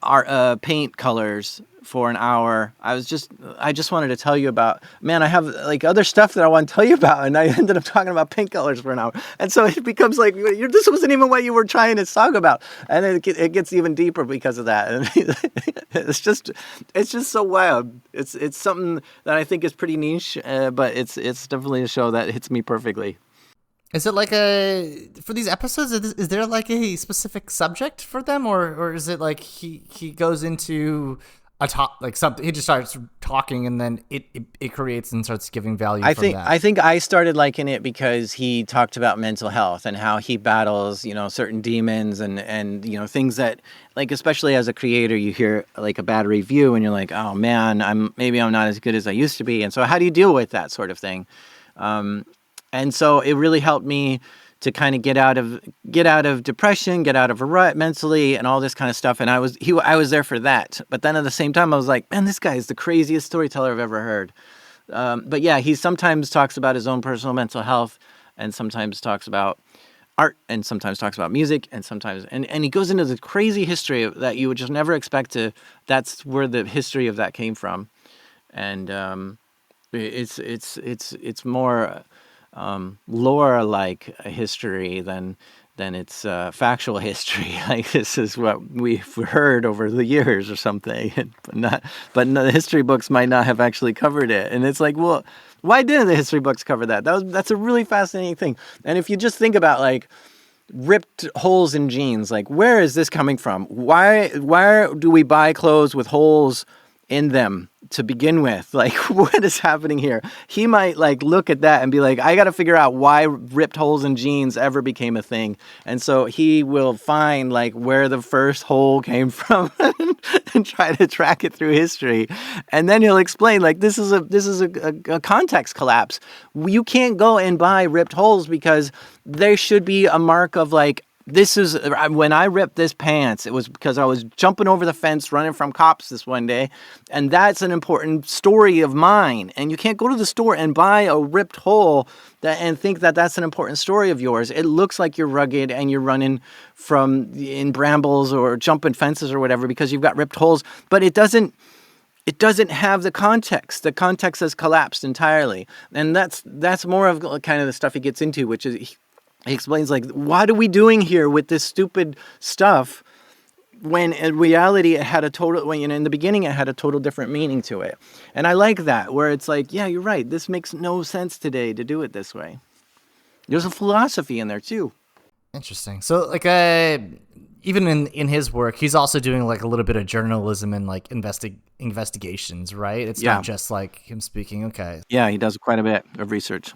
art, paint colors for an hour. I just wanted to tell you about, man, I have like other stuff that I want to tell you about, and I ended up talking about paint colors for an hour. And so it becomes like, this wasn't even what you were trying to talk about. And it gets even deeper because of that. And it's just so wild. It's something that I think is pretty niche, but it's definitely a show that hits me perfectly. Is it like for these episodes, is there like a specific subject for them, or is it like he goes into something, he just starts talking, and then it creates and starts giving value I from think that? I think I started liking it because he talked about mental health and how he battles, certain demons and things that, like, especially as a creator, you hear like a bad review and you're like, oh man, maybe I'm not as good as I used to be. And so how do you deal with that sort of thing? And so it really helped me to kind of get out of depression, get out of a rut mentally, and all this kind of stuff. And I was there for that. But then at the same time, I was like, man, this guy is the craziest storyteller I've ever heard. But yeah, he sometimes talks about his own personal mental health, and sometimes talks about art, and sometimes talks about music, and sometimes and he goes into the crazy history that you would just never expect to. That's where the history of that came from, and it's more lore-like history than it's factual history. Like, this is what we've heard over the years or something, but no, the history books might not have actually covered it. And it's like, well, why didn't the history books cover that? That's a really fascinating thing. And if you just think about like ripped holes in jeans, like, where is this coming from? Why do we buy clothes with holes in them to begin with? Like, what is happening here? He might like look at that and be like, I got to figure out why ripped holes in jeans ever became a thing. And so he will find like where the first hole came from and try to track it through history. And then he'll explain like, this is a context collapse. You can't go and buy ripped holes because there should be a mark of like, this is when I ripped this pants, it was because I was jumping over the fence running from cops this one day. And that's an important story of mine. And you can't go to the store and buy a ripped hole and think that that's an important story of yours. It looks like you're rugged and you're running in brambles or jumping fences or whatever because you've got ripped holes. But it doesn't have the context. The context has collapsed entirely. And that's more of kind of the stuff he gets into, which is he explains, like, what are we doing here with this stupid stuff when in reality in the beginning it had a total different meaning to it. And I like that, where it's like, yeah, you're right. This makes no sense today to do it this way. There's a philosophy in there too. Interesting. So, like, even in his work, he's also doing like a little bit of journalism and like investigations, right? It's not just like him speaking. Okay. Yeah, he does quite a bit of research.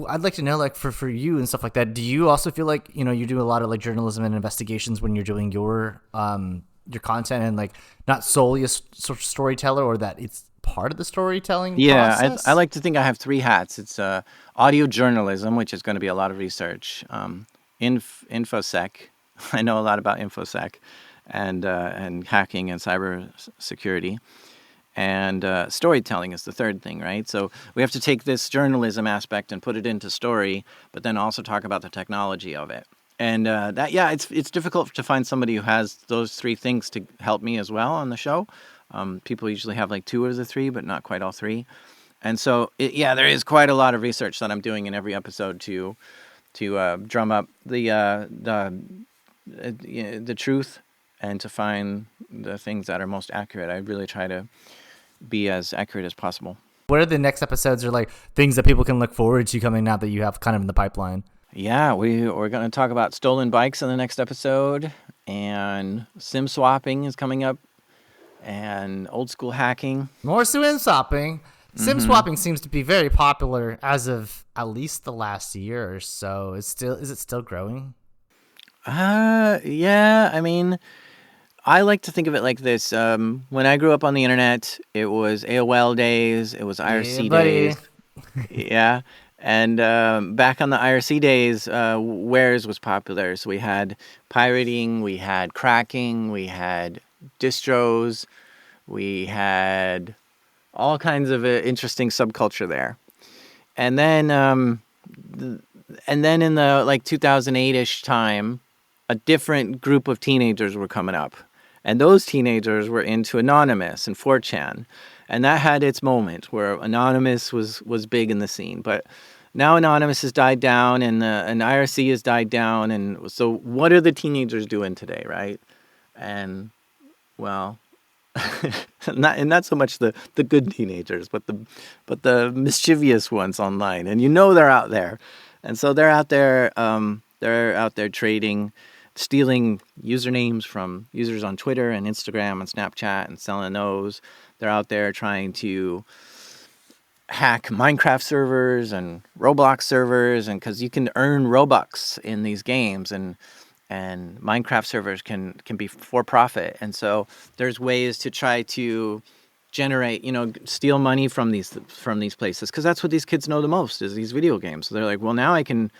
I'd like to know, like, for you and stuff like that, do you also feel like, you do a lot of like journalism and investigations when you're doing your content, and like not solely a storyteller, or that it's part of the storytelling process? I like to think I have three hats. It's audio journalism, which is going to be a lot of research. InfoSec. I know a lot about InfoSec and hacking and cyber security. And storytelling is the third thing, right? So we have to take this journalism aspect and put it into story, but then also talk about the technology of it. And that, yeah, it's difficult to find somebody who has those three things to help me as well on the show. People usually have like two of the three, but not quite all three. And so, yeah, there is quite a lot of research that I'm doing in every episode to drum up the truth and to find the things that are most accurate. I really try to be as accurate as possible. What are the next episodes or like things that people can look forward to coming out that you have kind of in the pipeline? Yeah, we're going to talk about stolen bikes in the next episode, and sim swapping is coming up, and old school hacking. More sim swapping. Sim swapping seems to be very popular as of at least the last year or so. Is it still growing? Yeah, I mean, I like to think of it like this. When I grew up on the internet, it was AOL days, it was Yeah, IRC buddy. days. Yeah. And back on the IRC days, Wares was popular. So we had pirating, we had cracking, we had distros, we had all kinds of interesting subculture there. And then, in the like 2008-ish time, a different group of teenagers were coming up. And those teenagers were into Anonymous and 4chan. And that had its moment where Anonymous was big in the scene. But now Anonymous has died down and IRC has died down. And so what are the teenagers doing today, right? And, well, not so much the good teenagers, but the mischievous ones online. And they're out there. And so they're out there trading, stealing usernames from users on Twitter and Instagram and Snapchat and selling those. They're out there trying to hack Minecraft servers and Roblox servers, and because you can earn Robux in these games, and Minecraft servers can be for profit. And so there's ways to try to generate, steal money from these places, because that's what these kids know the most is these video games. So they're like, well, now I can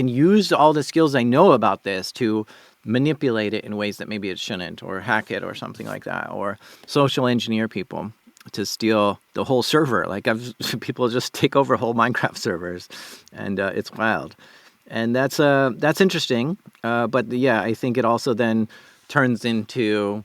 use all the skills I know about this to manipulate it in ways that maybe it shouldn't, or hack it or something like that, or social engineer people to steal the whole server. Like people just take over whole Minecraft servers, and it's wild. And that's interesting. But yeah, I think it also then turns into,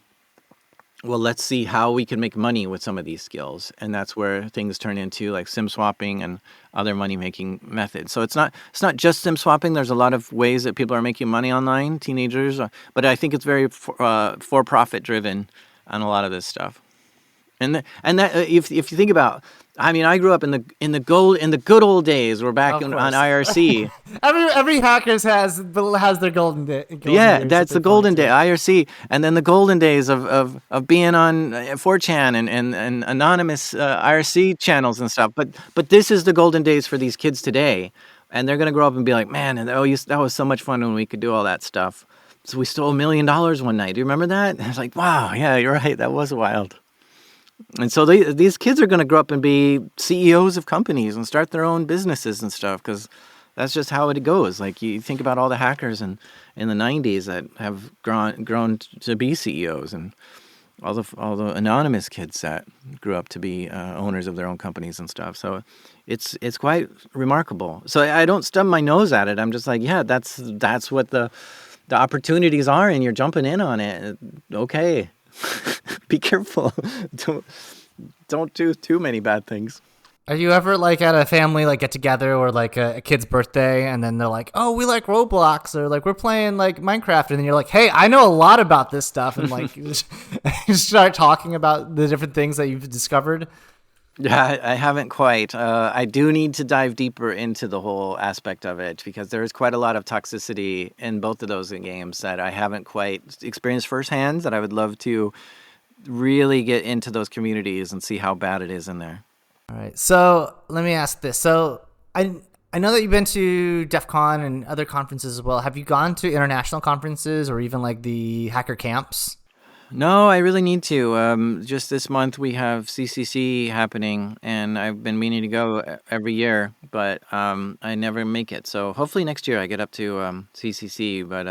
well, let's see how we can make money with some of these skills. And that's where things turn into like sim swapping and other money making methods. So it's not just sim swapping. There's a lot of ways that people are making money online, teenagers, but I think it's very for profit driven on a lot of this stuff. And that if you think about, I mean, I grew up in the good old days. We're back on IRC. Every hackers has their golden day. Yeah, that's the golden day, IRC, and then the golden days of being on 4chan and anonymous IRC channels and stuff. But this is the golden days for these kids today, and they're gonna grow up and be like, man, that was so much fun when we could do all that stuff. So we stole $1 million one night. Do you remember that? And I was like, wow, yeah, you're right. That was wild. And so these kids are going to grow up and be CEOs of companies and start their own businesses and stuff, because that's just how it goes. Like you think about all the hackers in the 90s that have grown to be CEOs, and all the anonymous kids that grew up to be owners of their own companies and stuff. So it's quite remarkable. So I don't stub my nose at it. I'm just like, yeah, that's what the opportunities are, and you're jumping in on it. Okay. Be careful. Don't do too many bad things. Are you ever like at a family like get together or like a kid's birthday, and then they're like, "Oh, we like Roblox," or like we're playing like Minecraft, and then you're like, "Hey, I know a lot about this stuff," and like you start talking about the different things that you've discovered? Yeah, I haven't quite. I do need to dive deeper into the whole aspect of it, because there is quite a lot of toxicity in both of those games that I haven't quite experienced firsthand, that I would love to really get into those communities and see how bad it is in there. All right. So let me ask this. So I know that you've been to DEF CON and other conferences as well. Have you gone to international conferences or even like the hacker camps? No, I really need to. Just this month we have CCC happening, and I've been meaning to go every year, but I never make it. So hopefully next year I get up to CCC. But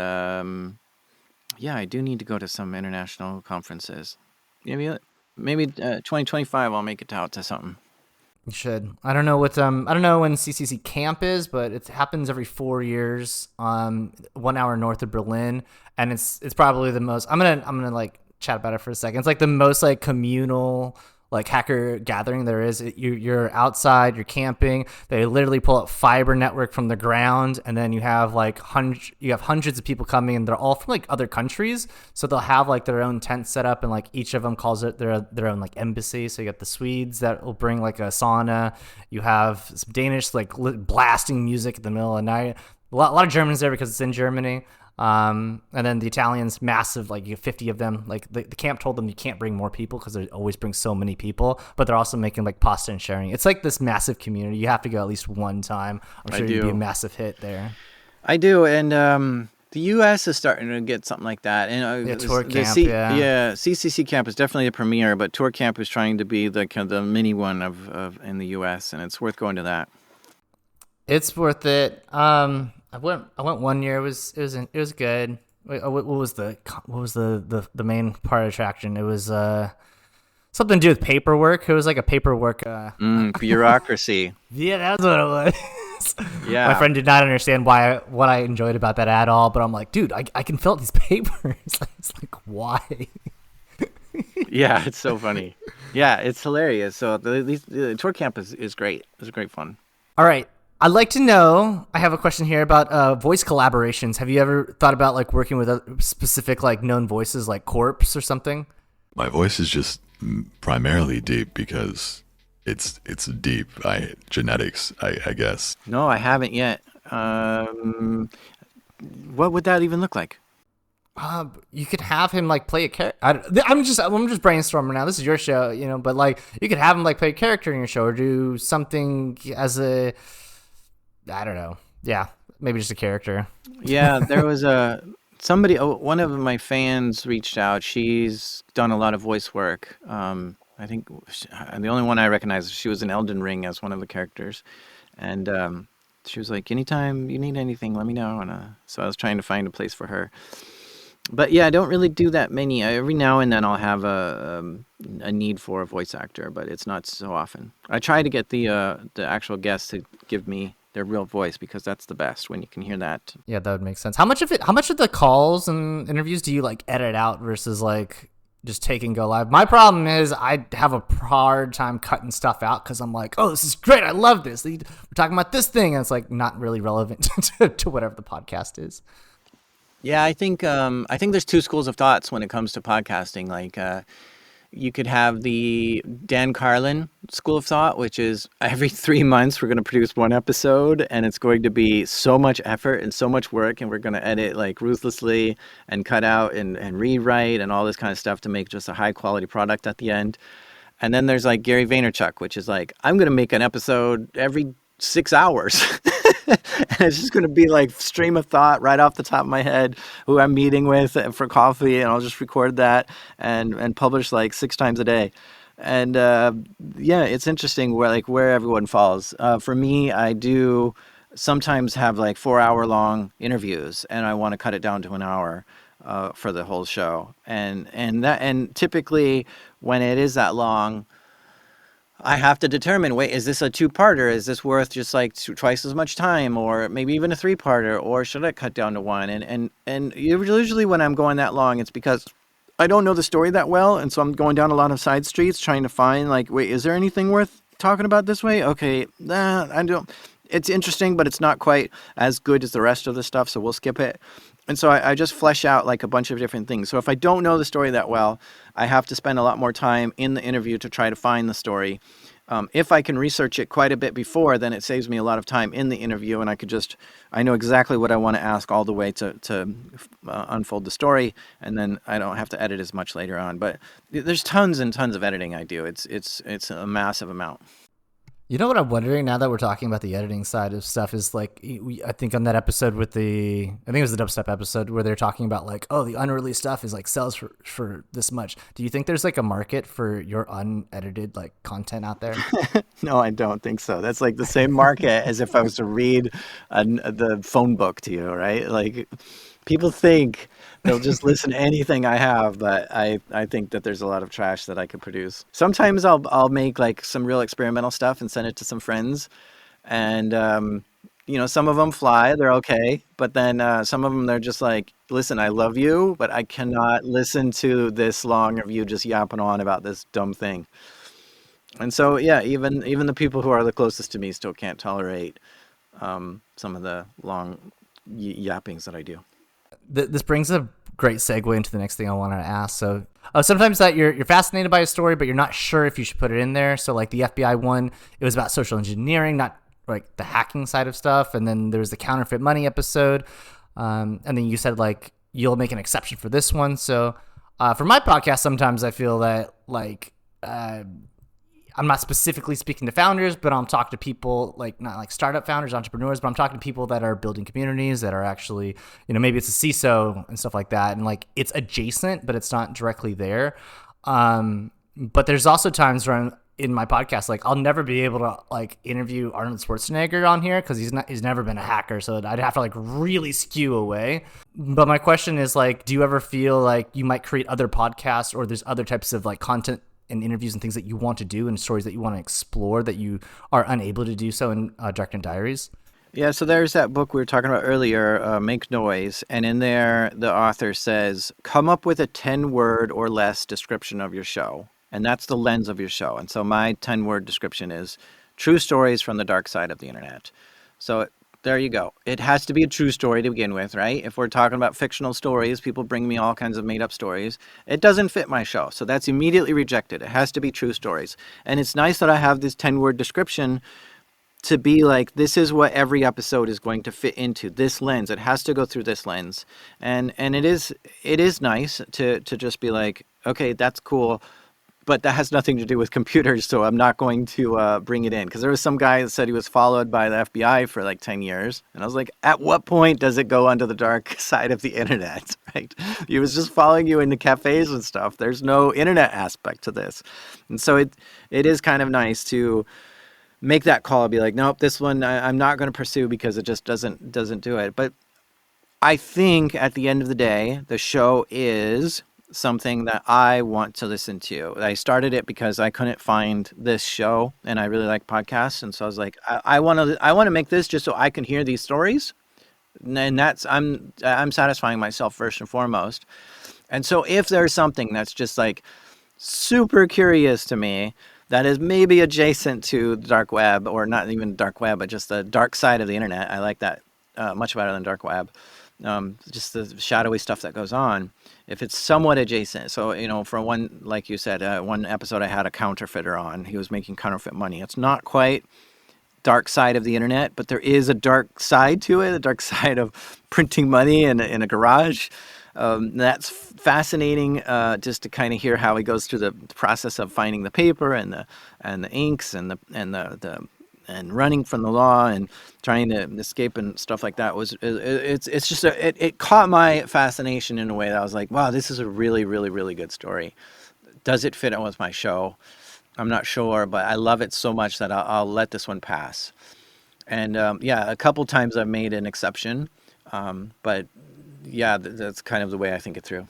yeah, I do need to go to some international conferences. Maybe 2025 I'll make it out to something. You should. I don't know what I don't know when CCC camp is, but it happens every 4 years. 1 hour north of Berlin, and it's probably the most. I'm gonna like chat about it for a second. It's like the most like communal like hacker gathering there is. You're outside, you're camping. They literally pull up fiber network from the ground, and then you have like hundreds of people coming, and they're all from like other countries. So they'll have like their own tent set up, and like each of them calls it their own like embassy. So you got the Swedes that will bring like a sauna. You have some Danish like blasting music in the middle of the night. A lot of Germans there because it's in Germany. And then the Italians, massive, like you have 50 of them. Like the camp told them you can't bring more people because they always bring so many people, but they're also making like pasta and sharing. It's like this massive community. You have to go at least one time. I'm sure you'd be a massive hit there. I do, and the U.S. is starting to get something like that. And Yeah, tour camp, yeah, CCC camp is definitely a premier, but tour camp is trying to be the kind of the mini one of in the U.S. and it's worth going to that. It's worth it. I went 1 year. It was good. Wait, what was the main part of attraction? It was something to do with paperwork. It was like a paperwork Bureaucracy. Yeah, that's what it was. Yeah. My friend did not understand what I enjoyed about that at all, but I'm like, dude, I can fill out these papers. It's like, why? Yeah, it's so funny. Yeah, it's hilarious. So the tour camp is great. It's great fun. All right. I'd like to know, I have a question here about voice collaborations. Have you ever thought about like working with specific like known voices like Corpse or something? My voice is just primarily deep because it's deep. Genetics, I guess. No, I haven't yet. What would that even look like? You could have him like play a character. I'm just brainstorming now. This is your show, but like you could have him like play a character in your show or do something as a, I don't know. Yeah, maybe just a character. Yeah, there was one of my fans reached out. She's done a lot of voice work. I think the only one I recognize, she was in Elden Ring as one of the characters. And she was like, anytime you need anything, let me know. And so I was trying to find a place for her. But yeah, I don't really do that many. Every now and then I'll have a need for a voice actor, but it's not so often. I try to get the actual guests to give me their real voice because that's the best when you can hear that. Yeah, that would make sense. How much of the calls and interviews do you like edit out versus like just take and go live? My problem is I have a hard time cutting stuff out because I'm like, oh, this is great. I love this. We're talking about this thing. And it's like not really relevant to whatever the podcast is. Yeah, I think there's two schools of thoughts when it comes to podcasting. Like you could have the Dan Carlin school of thought, which is every 3 months we're going to produce one episode and it's going to be so much effort and so much work and we're going to edit like ruthlessly and cut out and rewrite and all this kind of stuff to make just a high quality product at the end. And then there's like Gary Vaynerchuk, which is like, I'm going to make an episode every 6 hours. And it's just going to be like stream of thought right off the top of my head, who I'm meeting with for coffee, and I'll just record that and publish like 6 times a day. And yeah, it's interesting where everyone falls. For me, I do sometimes have like 4-hour long interviews, and I want to cut it down to an hour for the whole show. And typically when it is that long, I have to determine, wait, is this a 2-parter? Is this worth just like twice as much time, or maybe even a 3-parter, or should I cut down to one? And usually when I'm going that long, it's because I don't know the story that well, and so I'm going down a lot of side streets trying to find like, wait, is there anything worth talking about this way? Okay, I don't. It's interesting, but it's not quite as good as the rest of the stuff, so we'll skip it. And so I just flesh out like a bunch of different things. So if I don't know the story that well, I have to spend a lot more time in the interview to try to find the story. If I can research it quite a bit before, then it saves me a lot of time in the interview, and I know exactly what I want to ask all the way to unfold the story, and then I don't have to edit as much later on. But there's tons and tons of editing I do. It's a massive amount. You know what I'm wondering now that we're talking about the editing side of stuff is like, I think on that episode I think it was the dubstep episode where they're talking about like, oh, the unreleased stuff is like sells for this much. Do you think there's like a market for your unedited like content out there? No, I don't think so. That's like the same market as if I was to read the phone book to you, right? Like People think they'll just listen to anything I have, but I think that there's a lot of trash that I could produce. Sometimes I'll make like some real experimental stuff and send it to some friends, and some of them fly, they're okay, but then some of them they're just like, listen, I love you, but I cannot listen to this long of you just yapping on about this dumb thing. And so yeah, even the people who are the closest to me still can't tolerate some of the long yappings that I do. This brings a great segue into the next thing I wanted to ask. So sometimes that you're fascinated by a story, but you're not sure if you should put it in there. So like the FBI one, it was about social engineering, not like the hacking side of stuff. And then there's the counterfeit money episode. And then you said like you'll make an exception for this one. So for my podcast, sometimes I feel that like I'm not specifically speaking to founders, but I'm talking to people like not like startup founders, entrepreneurs, but I'm talking to people that are building communities that are actually, maybe it's a CISO and stuff like that. And like it's adjacent, but it's not directly there. But there's also times where in my podcast, like I'll never be able to like interview Arnold Schwarzenegger on here because he's never been a hacker. So I'd have to like really skew away. But my question is like, do you ever feel like you might create other podcasts or there's other types of like content and interviews and things that you want to do and stories that you want to explore that you are unable to do so in Darknet Diaries? Yeah, so there's that book we were talking about earlier, Make Noise, and in there the author says, come up with a 10-word or less description of your show, and that's the lens of your show. And so my 10-word description is true stories from the dark side of the internet. So there you go. It has to be a true story to begin with, right? If we're talking about fictional stories, people bring me all kinds of made-up stories. It doesn't fit my show, so that's immediately rejected. It has to be true stories. And it's nice that I have this 10-word description to be like, this is what every episode is going to fit into, this lens. It has to go through this lens. And it is nice to just be like, okay, that's cool, but that has nothing to do with computers, so I'm not going to bring it in. Because there was some guy that said he was followed by the FBI for like 10 years. And I was like, at what point does it go onto the dark side of the internet, right? He was just following you into cafes and stuff. There's no internet aspect to this. And so it is kind of nice to make that call, be like, nope, this one I'm not going to pursue because it just doesn't do it. But I think at the end of the day, the show is something that I want to listen to. I started it because I couldn't find this show, and I really like podcasts, and so I was like, I want to make this just so I can hear these stories, and that's I'm satisfying myself first and foremost. And so if there's something that's just like super curious to me, that is maybe adjacent to the dark web, or not even dark web, but just the dark side of the internet. I like that much better than dark web. Just the shadowy stuff that goes on. If it's somewhat adjacent, so for one, like you said, one episode I had a counterfeiter on. He was making counterfeit money. It's not quite dark side of the internet, but there is a dark side to it, a dark side of printing money in a garage. That's fascinating, just to kind of hear how he goes through the process of finding the paper and the inks and running from the law and trying to escape and stuff like that. It caught my fascination in a way that I was like, wow, this is a really, really, really good story. Does it fit in with my show? I'm not sure, but I love it so much that I'll let this one pass. And a couple times I've made an exception, but yeah, that's kind of the way I think it through.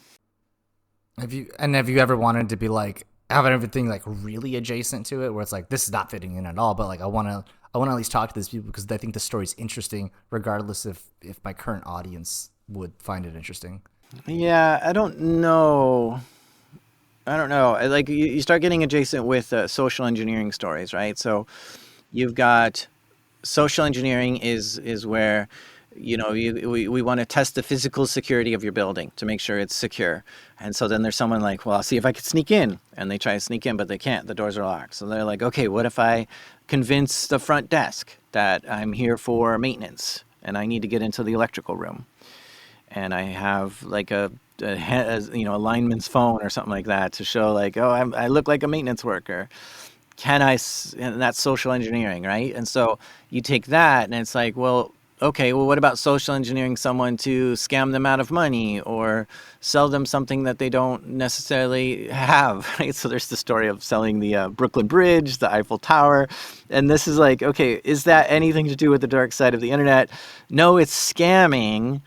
Have you ever wanted to be like, have everything like really adjacent to it, where it's like, this is not fitting in at all, but like I want to at least talk to these people because I think the story's interesting, regardless if my current audience would find it interesting? Yeah, I don't know. Like you start getting adjacent with social engineering stories, right? So you've got social engineering is where we want to test the physical security of your building to make sure it's secure. And so then there's someone like, well, I'll see if I can sneak in. And they try to sneak in, but they can't. The doors are locked. So they're like, okay, what if I convince the front desk that I'm here for maintenance and I need to get into the electrical room? And I have like a lineman's phone or something like that to show like, oh, I look like a maintenance worker. And that's social engineering, right? And so you take that and it's like, well, okay, well, what about social engineering someone to scam them out of money or sell them something that they don't necessarily have, right? So there's the story of selling the Brooklyn Bridge, the Eiffel Tower. And this is like, okay, is that anything to do with the dark side of the internet? No, it's scamming.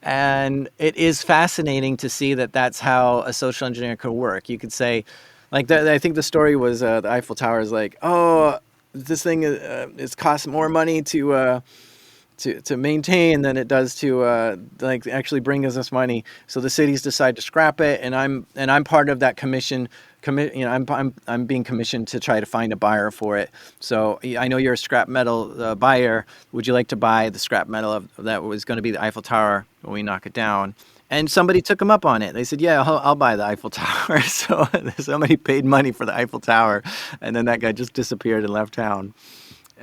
And it is fascinating to see that that's how a social engineer could work. You could say, like, I think the story was the Eiffel Tower is like, oh, this thing is costs more money to maintain than it does to like actually bring us this money. So the cities decide to scrap it, and I'm part of that commission. I'm being commissioned to try to find a buyer for it. So I know you're a scrap metal buyer. Would you like to buy the scrap metal that was going to be the Eiffel Tower when we knock it down? And somebody took them up on it. They said, "Yeah, I'll buy the Eiffel Tower." So somebody paid money for the Eiffel Tower, and then that guy just disappeared and left town.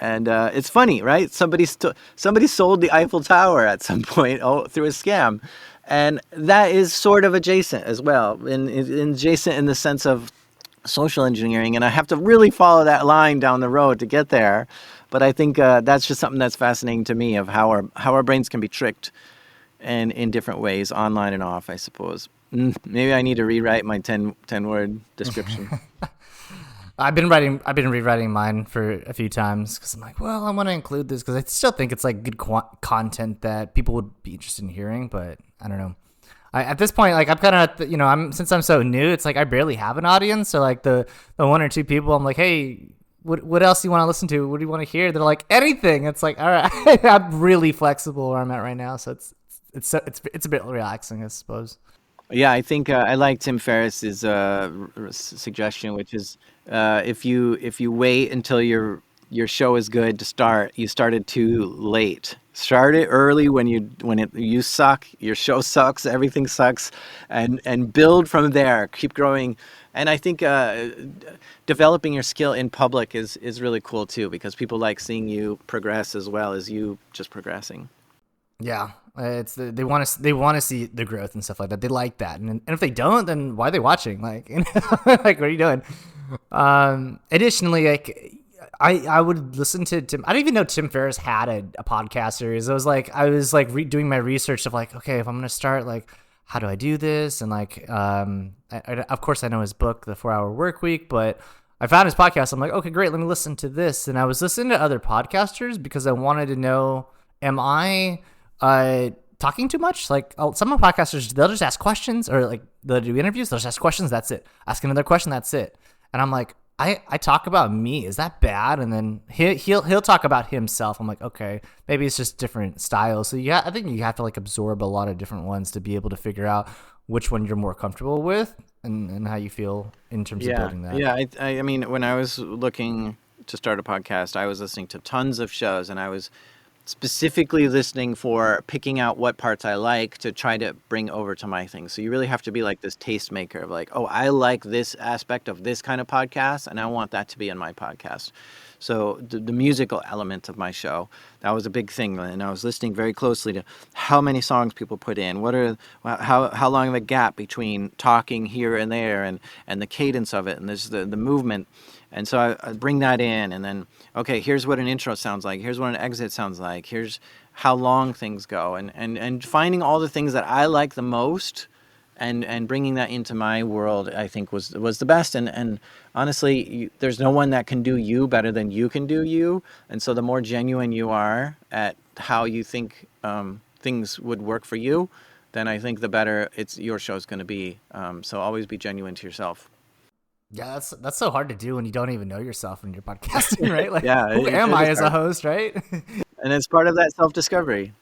And it's funny, right? Somebody sold the Eiffel Tower at some point through a scam. And that is sort of adjacent as well, adjacent in the sense of social engineering. And I have to really follow that line down the road to get there. But I think that's just something that's fascinating to me of how our brains can be tricked and in different ways, online and off, I suppose. Maybe I need to rewrite my 10 word description. I've been rewriting mine for a few times because I'm like, well, I want to include this because I still think it's like good content that people would be interested in hearing, but I don't know. At this point, like I'm kind of, since I'm so new, it's like I barely have an audience. So like the one or two people, I'm like, hey, what else do you want to listen to? What do you want to hear? They're like anything. It's like, all right, I'm really flexible where I'm at right now, so it's a bit relaxing, I suppose. Yeah, I think I like Tim Ferriss's suggestion, which is if you wait until your show is good to start, you started too late. Start it early when you suck, your show sucks, everything sucks, and build from there. Keep growing. And I think developing your skill in public is really cool too, because people like seeing you progress as well as you just progressing. Yeah, they want to see the growth and stuff like that. They like that, and if they don't, then why are they watching? Like, like what are you doing? Additionally, like I would listen to Tim. I didn't even know Tim Ferriss had a podcast series. I was doing my research of like, okay, if I'm gonna start, like, how do I do this? And like, of course I know his book, The 4-Hour Workweek, but I found his podcast. I'm like, okay, great, let me listen to this. And I was listening to other podcasters because I wanted to know, am I talking too much? Like some of the podcasters, they'll just ask questions, or like they'll do interviews, they'll just ask questions, that's it. Ask another question, that's it. And I'm like, I talk about me, is that bad? And then he'll talk about himself. I'm like, okay, maybe it's just different styles. So I think you have to like absorb a lot of different ones to be able to figure out which one you're more comfortable with and how you feel in terms of building that. Yeah, I mean, when I was looking to start a podcast, I was listening to tons of shows, and I was specifically listening for picking out what parts I like to try to bring over to my thing. So you really have to be like this tastemaker of like, oh, I like this aspect of this kind of podcast, and I want that to be in my podcast. So the musical element of my show, that was a big thing, and I was listening very closely to how many songs people put in, how long of a gap between talking here and there, and the cadence of it, and there's the movement. And so I bring that in, and then, okay, here's what an intro sounds like. Here's what an exit sounds like. Here's how long things go. And finding all the things that I like the most and bringing that into my world, I think was the best. And honestly, there's no one that can do you better than you can do you. And so the more genuine you are at how you think things would work for you, then I think the better your show's going to be. So always be genuine to yourself. Yeah, that's so hard to do when you don't even know yourself when you're podcasting, right? Like, yeah, who am I as a host, right? And it's part of that self-discovery.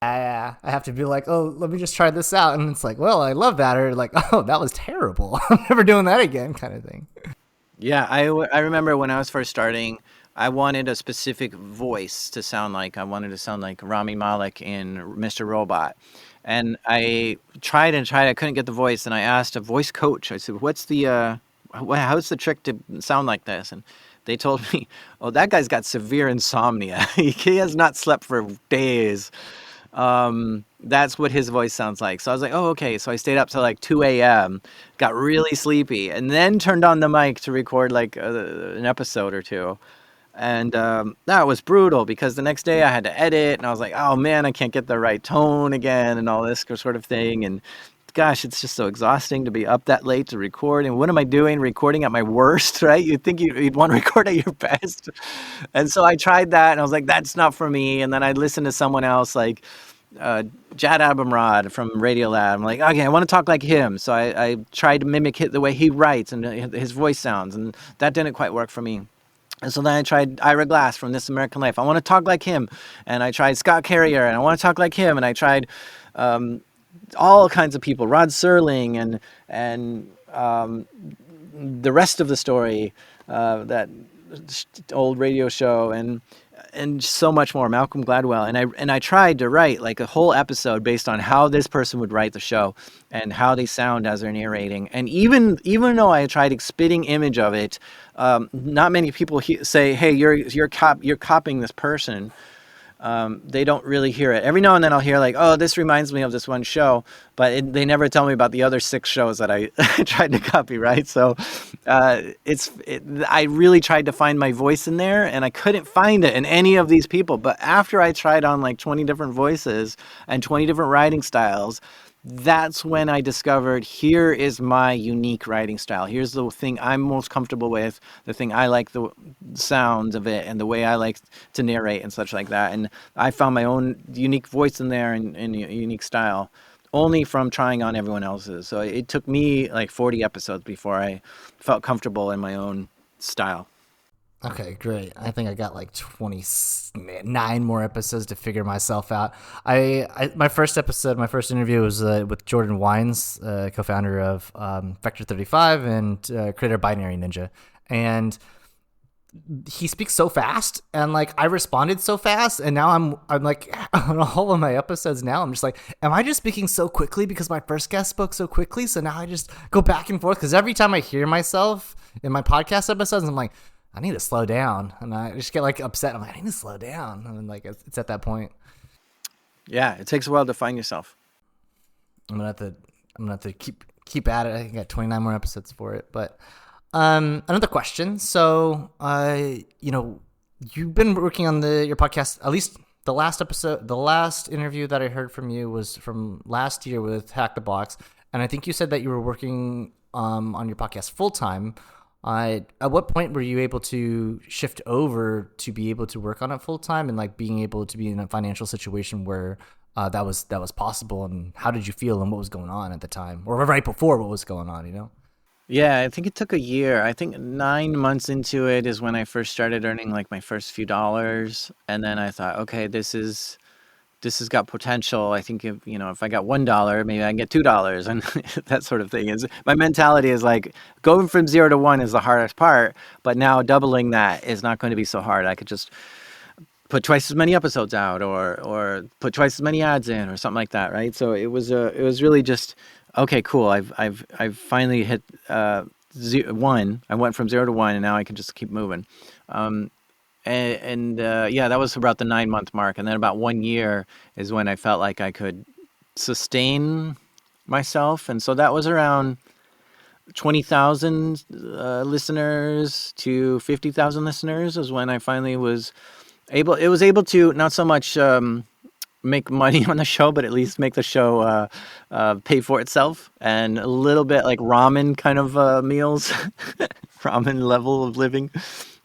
I have to be like, oh, let me just try this out. And it's like, well, I love that. Or like, oh, that was terrible. I'm never doing that again, kind of thing. Yeah, I remember when I was first starting, I wanted a specific voice to sound like. I wanted to sound like Rami Malek in Mr. Robot. And I tried. I couldn't get the voice. And I asked a voice coach. I said, how's the trick to sound like this? And they told me, oh, that guy's got severe insomnia. He has not slept for days. That's what his voice sounds like. So I was like, oh, okay. So I stayed up till like 2 a.m., got really sleepy, and then turned on the mic to record like an episode or two. And that was brutal because the next day I had to edit, and I was like, oh man, I can't get the right tone again and all this sort of thing. And gosh, it's just so exhausting to be up that late to record. And what am I doing? Recording at my worst, right? You'd think you'd want to record at your best. And so I tried that, and I was like, that's not for me. And then I'd listen to someone else, like Jad Abumrad from Radiolab. I'm like, okay, I want to talk like him. So I tried to mimic the way he writes and his voice sounds, and that didn't quite work for me. And so then I tried Ira Glass from This American Life. I want to talk like him. And I tried Scott Carrier, and I want to talk like him. And I tried all kinds of people, Rod Serling, and the rest of the story, that old radio show, and so much more, Malcolm Gladwell. And I tried to write like a whole episode based on how this person would write the show and how they sound as they're narrating. And even though I tried spitting image of it, not many people say, "Hey, you're copying this person." They don't really hear it. Every now and then I'll hear like, "Oh, this reminds me of this one show," but they never tell me about the other 6 shows that I tried to copy, right? So I really tried to find my voice in there, and I couldn't find it in any of these people. But after I tried on like 20 different voices and 20 different writing styles, that's when I discovered, here is my unique writing style. Here's the thing I'm most comfortable with, the thing I like, the sounds of it, and the way I like to narrate and such like that. And I found my own unique voice in there, and unique style, only from trying on everyone else's. So it took me like 40 episodes before I felt comfortable in my own style. Okay, great. I think I got like 29 more episodes to figure myself out. My first interview was with Jordan Wines, co-founder of Vector 35 and creator of Binary Ninja. And he speaks so fast, and like I responded so fast, and now I'm like on all of my episodes now I'm just like, am I just speaking so quickly because my first guest spoke so quickly? So now I just go back and forth, because every time I hear myself in my podcast episodes, I'm like, I need to slow down, and I just get like upset. I'm like, I need to slow down, and like it's at that point. Yeah, it takes a while to find yourself. I'm gonna have to keep at it. I got 29 more episodes for it. But another question. So you've been working on your podcast, at least the last interview that I heard from you was from last year with Hack the Box, and I think you said that you were working on your podcast full time. At what point were you able to shift over to be able to work on it full time, and like being able to be in a financial situation where that was possible? And how did you feel, and what was going on at the time, or right before what was going on? Yeah, I think it took a year. I think 9 months into it is when I first started earning like my first few dollars, and then I thought, okay, this has got potential. I think if I got $1, maybe I can get $2, and that sort of thing. My mentality is like, going from 0 to 1 is the hardest part, but now doubling that is not going to be so hard. I could just put twice as many episodes out, or put twice as many ads in, or something like that, right? So it was really just, okay, cool. I've finally hit 1. I went from 0 to 1, and now I can just keep moving. Yeah, that was about the 9-month mark. And then about 1 year is when I felt like I could sustain myself. And so that was around 20,000 listeners to 50,000 listeners is when I finally was able to not so much make money on the show, but at least make the show pay for itself, and a little bit like ramen kind of meals, ramen level of living.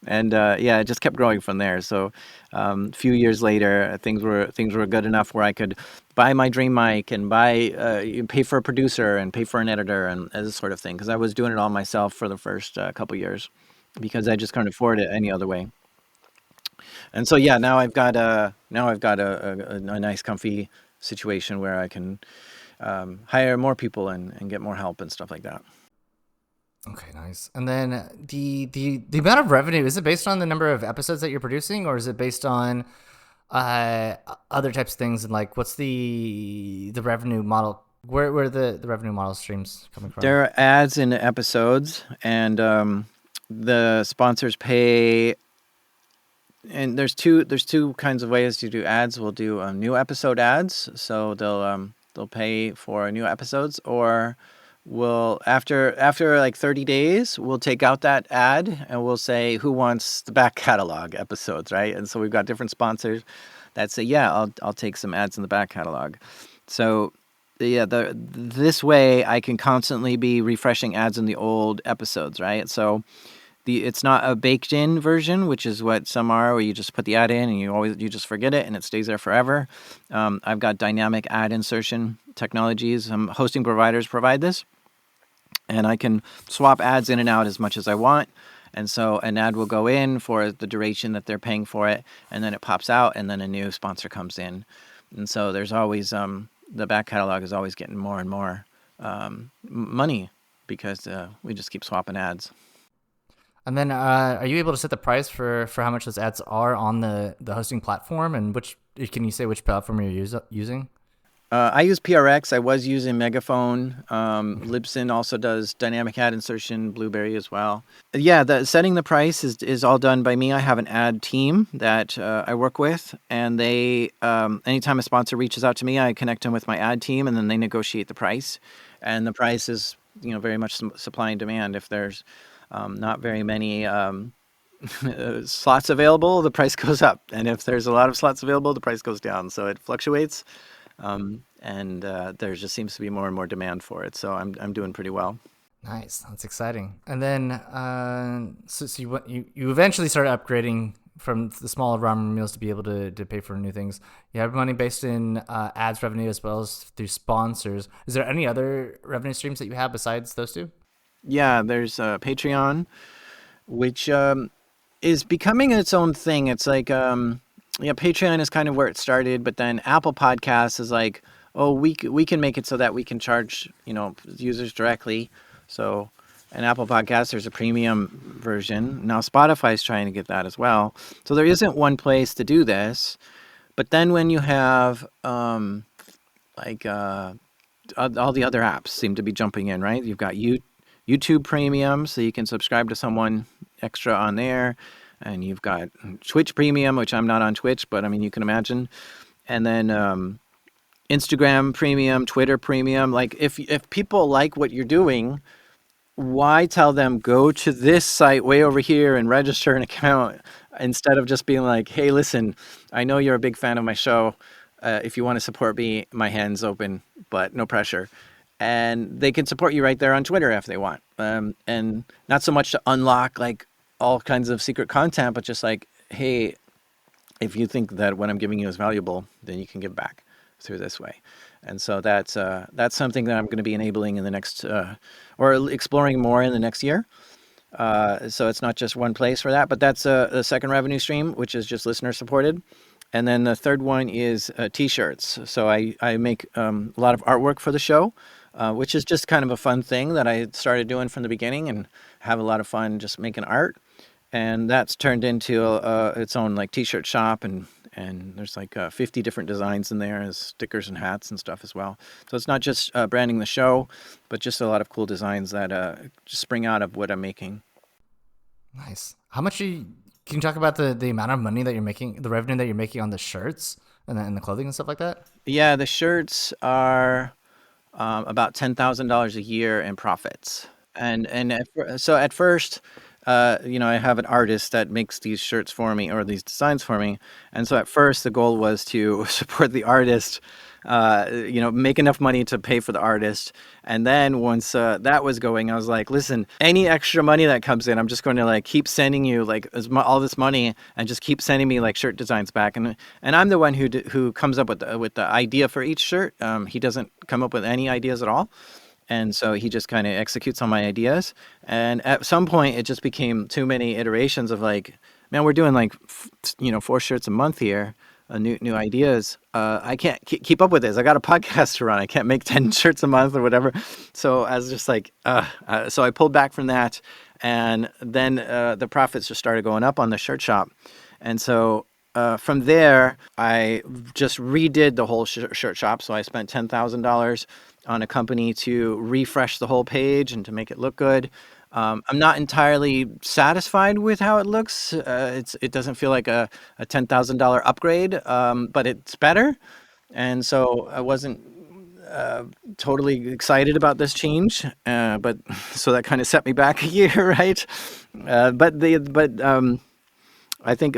And it just kept growing from there. So a few years later, things were good enough where I could buy my dream mic and pay for a producer and pay for an editor and this sort of thing, because I was doing it all myself for the first couple years, because I just couldn't afford it any other way. And so now I've got a nice comfy situation where I can hire more people and get more help and stuff like that. Okay, nice. And then the amount of revenue, is it based on the number of episodes that you're producing, or is it based on other types of things? And like, what's the revenue model? Where the revenue model streams coming from? There are ads in the episodes, and the sponsors pay. And there's two kinds of ways to do ads. We'll do new episode ads, so they'll pay for new episodes, or we'll after like 30 days, we'll take out that ad and we'll say, who wants the back catalog episodes, right? And so we've got different sponsors that say, yeah, I'll take some ads in the back catalog. So this way I can constantly be refreshing ads in the old episodes, right? So it's not a baked in version, which is what some are, where you just put the ad in and you just forget it and it stays there forever. I've got dynamic ad insertion technologies. Hosting providers provide this, and I can swap ads in and out as much as I want. And so an ad will go in for the duration that they're paying for it, and then it pops out, and then a new sponsor comes in. And so there's always the back catalog is always getting more and more money because we just keep swapping ads. And then, are you able to set the price for how much those ads are on the hosting platform? And can you say which platform you're using? I use PRX. I was using Megaphone. Libsyn also does dynamic ad insertion, Blueberry as well. Yeah, setting the price is all done by me. I have an ad team that I work with, and they anytime a sponsor reaches out to me, I connect them with my ad team, and then they negotiate the price. And the price is very much supply and demand. If there's not very many slots available, the price goes up, and if there's a lot of slots available, the price goes down. So it fluctuates. And there just seems to be more and more demand for it. So I'm doing pretty well. Nice, that's exciting. And then, so you eventually started upgrading from the smaller ramen meals to be able to pay for new things. You have money based in ads revenue as well as through sponsors. Is there any other revenue streams that you have besides those two? Yeah, there's Patreon, which is becoming its own thing. It's like Patreon is kind of where it started, but then Apple Podcasts is like, oh, we can make it so that we can charge users directly. So, in Apple Podcasts, there's a premium version. Now Spotify's trying to get that as well. So there isn't one place to do this. But then when you have all the other apps seem to be jumping in, right? You've got YouTube Premium, so you can subscribe to someone extra on there. And you've got Twitch Premium, which I'm not on Twitch, but I mean, you can imagine. And then Instagram Premium, Twitter Premium. Like, if people like what you're doing, why tell them go to this site way over here and register an account instead of just being like, hey, listen, I know you're a big fan of my show. If you want to support me, my hand's open, but no pressure. And they can support you right there on Twitter if they want. And not so much to unlock like all kinds of secret content, but just like, hey, if you think that what I'm giving you is valuable, then you can give back through this way. And so that's something that I'm going to be enabling in the next, or exploring more in the next year. So it's not just one place for that, but that's the second revenue stream, which is just listener supported. And then the third one is T-shirts. So I make a lot of artwork for the show, which is just kind of a fun thing that I started doing from the beginning and have a lot of fun just making art. And that's turned into its own like T-shirt shop, and there's like 50 different designs in there as stickers and hats and stuff as well. So it's not just branding the show, but just a lot of cool designs that just spring out of what I'm making. Nice. How much can you talk about the amount of money that you're making, the revenue that you're making on the shirts and the clothing and stuff like that? Yeah, the shirts are about $10,000 a year in profits. So at first, I have an artist that makes these shirts for me or these designs for me. And so at first the goal was to support the artist, make enough money to pay for the artist. And then once that was going, I was like, listen, any extra money that comes in, I'm just going to like keep sending you like all this money and just keep sending me like shirt designs back. And I'm the one who comes up with the idea for each shirt. He doesn't come up with any ideas at all. And so he just kind of executes on my ideas. And at some point, it just became too many iterations of like, man, we're doing like, 4 shirts a month here, new ideas. I can't keep up with this. I got a podcast to run. I can't make 10 shirts a month or whatever. So I was just like, so I pulled back from that. And then the profits just started going up on the shirt shop. And so from there, I just redid the whole shirt shop. So I spent $10,000 on a company to refresh the whole page and to make it look good. I'm not entirely satisfied with how it looks. It doesn't feel like a $10,000 upgrade, but it's better. And so I wasn't totally excited about this change, but so that kind of set me back a year, right? I think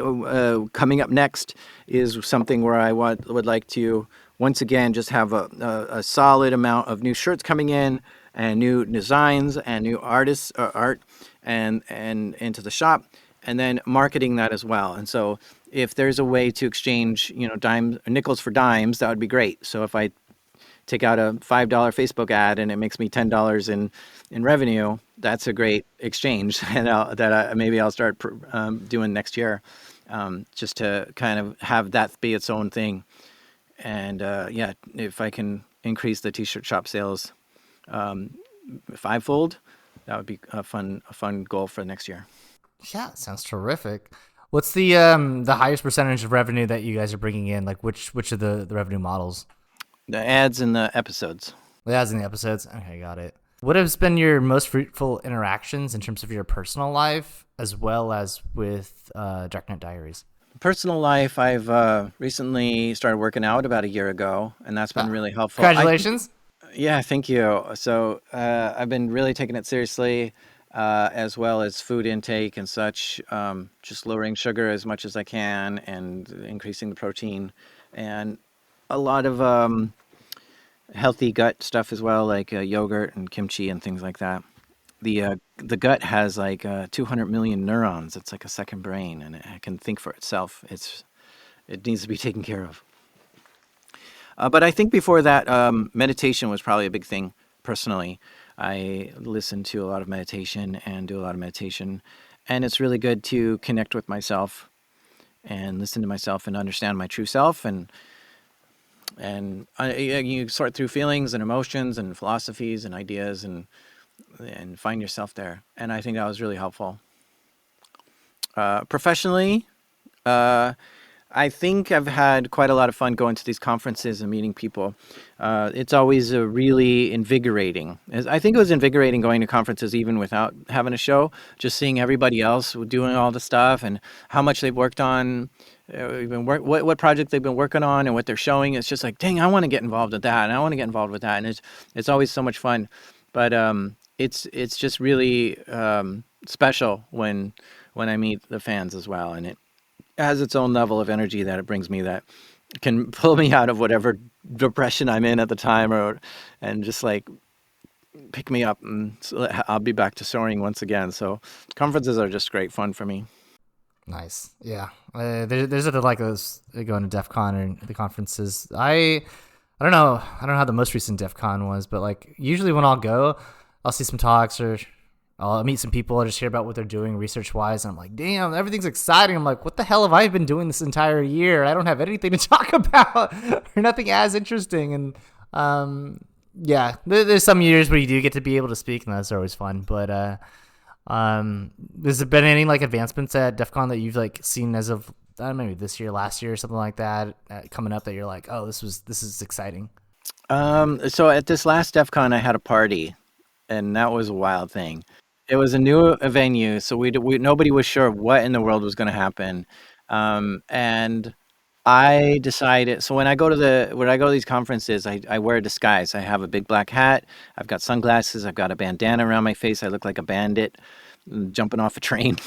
coming up next is something where I would like to once again just have a solid amount of new shirts coming in and new designs and new artists art, and into the shop, and then marketing that as well. And so if there's a way to exchange, dimes, nickels for dimes, that would be great. So if I take out a $5 Facebook ad and it makes me $10 in revenue, that's a great exchange, and maybe I'll start doing next year, just to kind of have that be its own thing. And if I can increase the t-shirt shop sales fivefold, that would be a fun goal for next year. Yeah, sounds terrific. What's the highest percentage of revenue that you guys are bringing in? Like which of the revenue models? The ads and the episodes. The ads in the episodes. Okay, got it. What has been your most fruitful interactions in terms of your personal life as well as with Darknet Diaries? Personal life, I've recently started working out about a year ago, and that's been really helpful. Congratulations. Yeah, thank you. So I've been really taking it seriously, as well as food intake and such, just lowering sugar as much as I can and increasing the protein, and a lot of healthy gut stuff as well, like yogurt and kimchi and things like that. The gut has like 200 million neurons. It's like a second brain, and it can think for itself. It needs to be taken care of. But I think before that, meditation was probably a big thing personally. I listen to a lot of meditation and do a lot of meditation, and it's really good to connect with myself and listen to myself and understand my true self, and you sort through feelings and emotions and philosophies and ideas and find yourself there. And I think that was really helpful. Professionally, I think I've had quite a lot of fun going to these conferences and meeting people. It's always really invigorating. I think it was invigorating going to conferences even without having a show, just seeing everybody else doing all the stuff and how much they've worked on, what project they've been working on and what they're showing. It's just like, dang, I want to get involved with that, and I want to get involved with that, and it's always so much fun. But it's just really special when I meet the fans as well, and it has its own level of energy that it brings me that can pull me out of whatever depression I'm in at the time, and just like pick me up, and I'll be back to soaring once again. So conferences are just great fun for me. Nice. Yeah. There's other like those going to DEF CON or the conferences. I don't know how the most recent DEF CON was, but like usually when I'll go, I'll see some talks or I'll meet some people. I'll just hear about what they're doing research wise. And I'm like, damn, everything's exciting. I'm like, what the hell have I been doing this entire year? I don't have anything to talk about or nothing as interesting. And yeah, there's some years where you do get to be able to speak, and that's always fun. But has there been any like advancements at DEF CON that you've like seen as of maybe this year, last year, or something like that coming up that you're like, oh, this is exciting? So at this last DEF CON, I had a party, and that was a wild thing. It was a new venue, so we nobody was sure what in the world was going to happen, and I decided. So when I go to these conferences, I wear a disguise. I have a big black hat. I've got sunglasses. I've got a bandana around my face. I look like a bandit jumping off a train,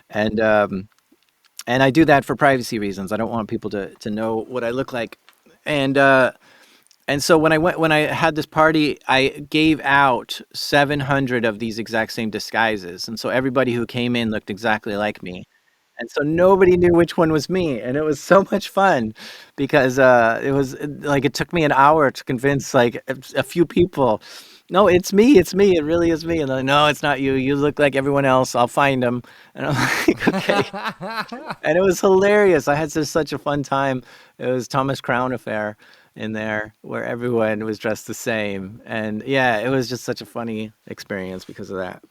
and I do that for privacy reasons. I don't want people to know what I look like, and so when I had this party, I gave out 700 of these exact same disguises, and so everybody who came in looked exactly like me. And so nobody knew which one was me, and it was so much fun because it was like it took me an hour to convince like a few people, no, it's me, it really is me. And they're like, no, it's not you. You look like everyone else. I'll find them. And I'm like, okay. And it was hilarious. I had such a fun time. It was Thomas Crown Affair in there where everyone was dressed the same, and yeah, it was just such a funny experience because of that.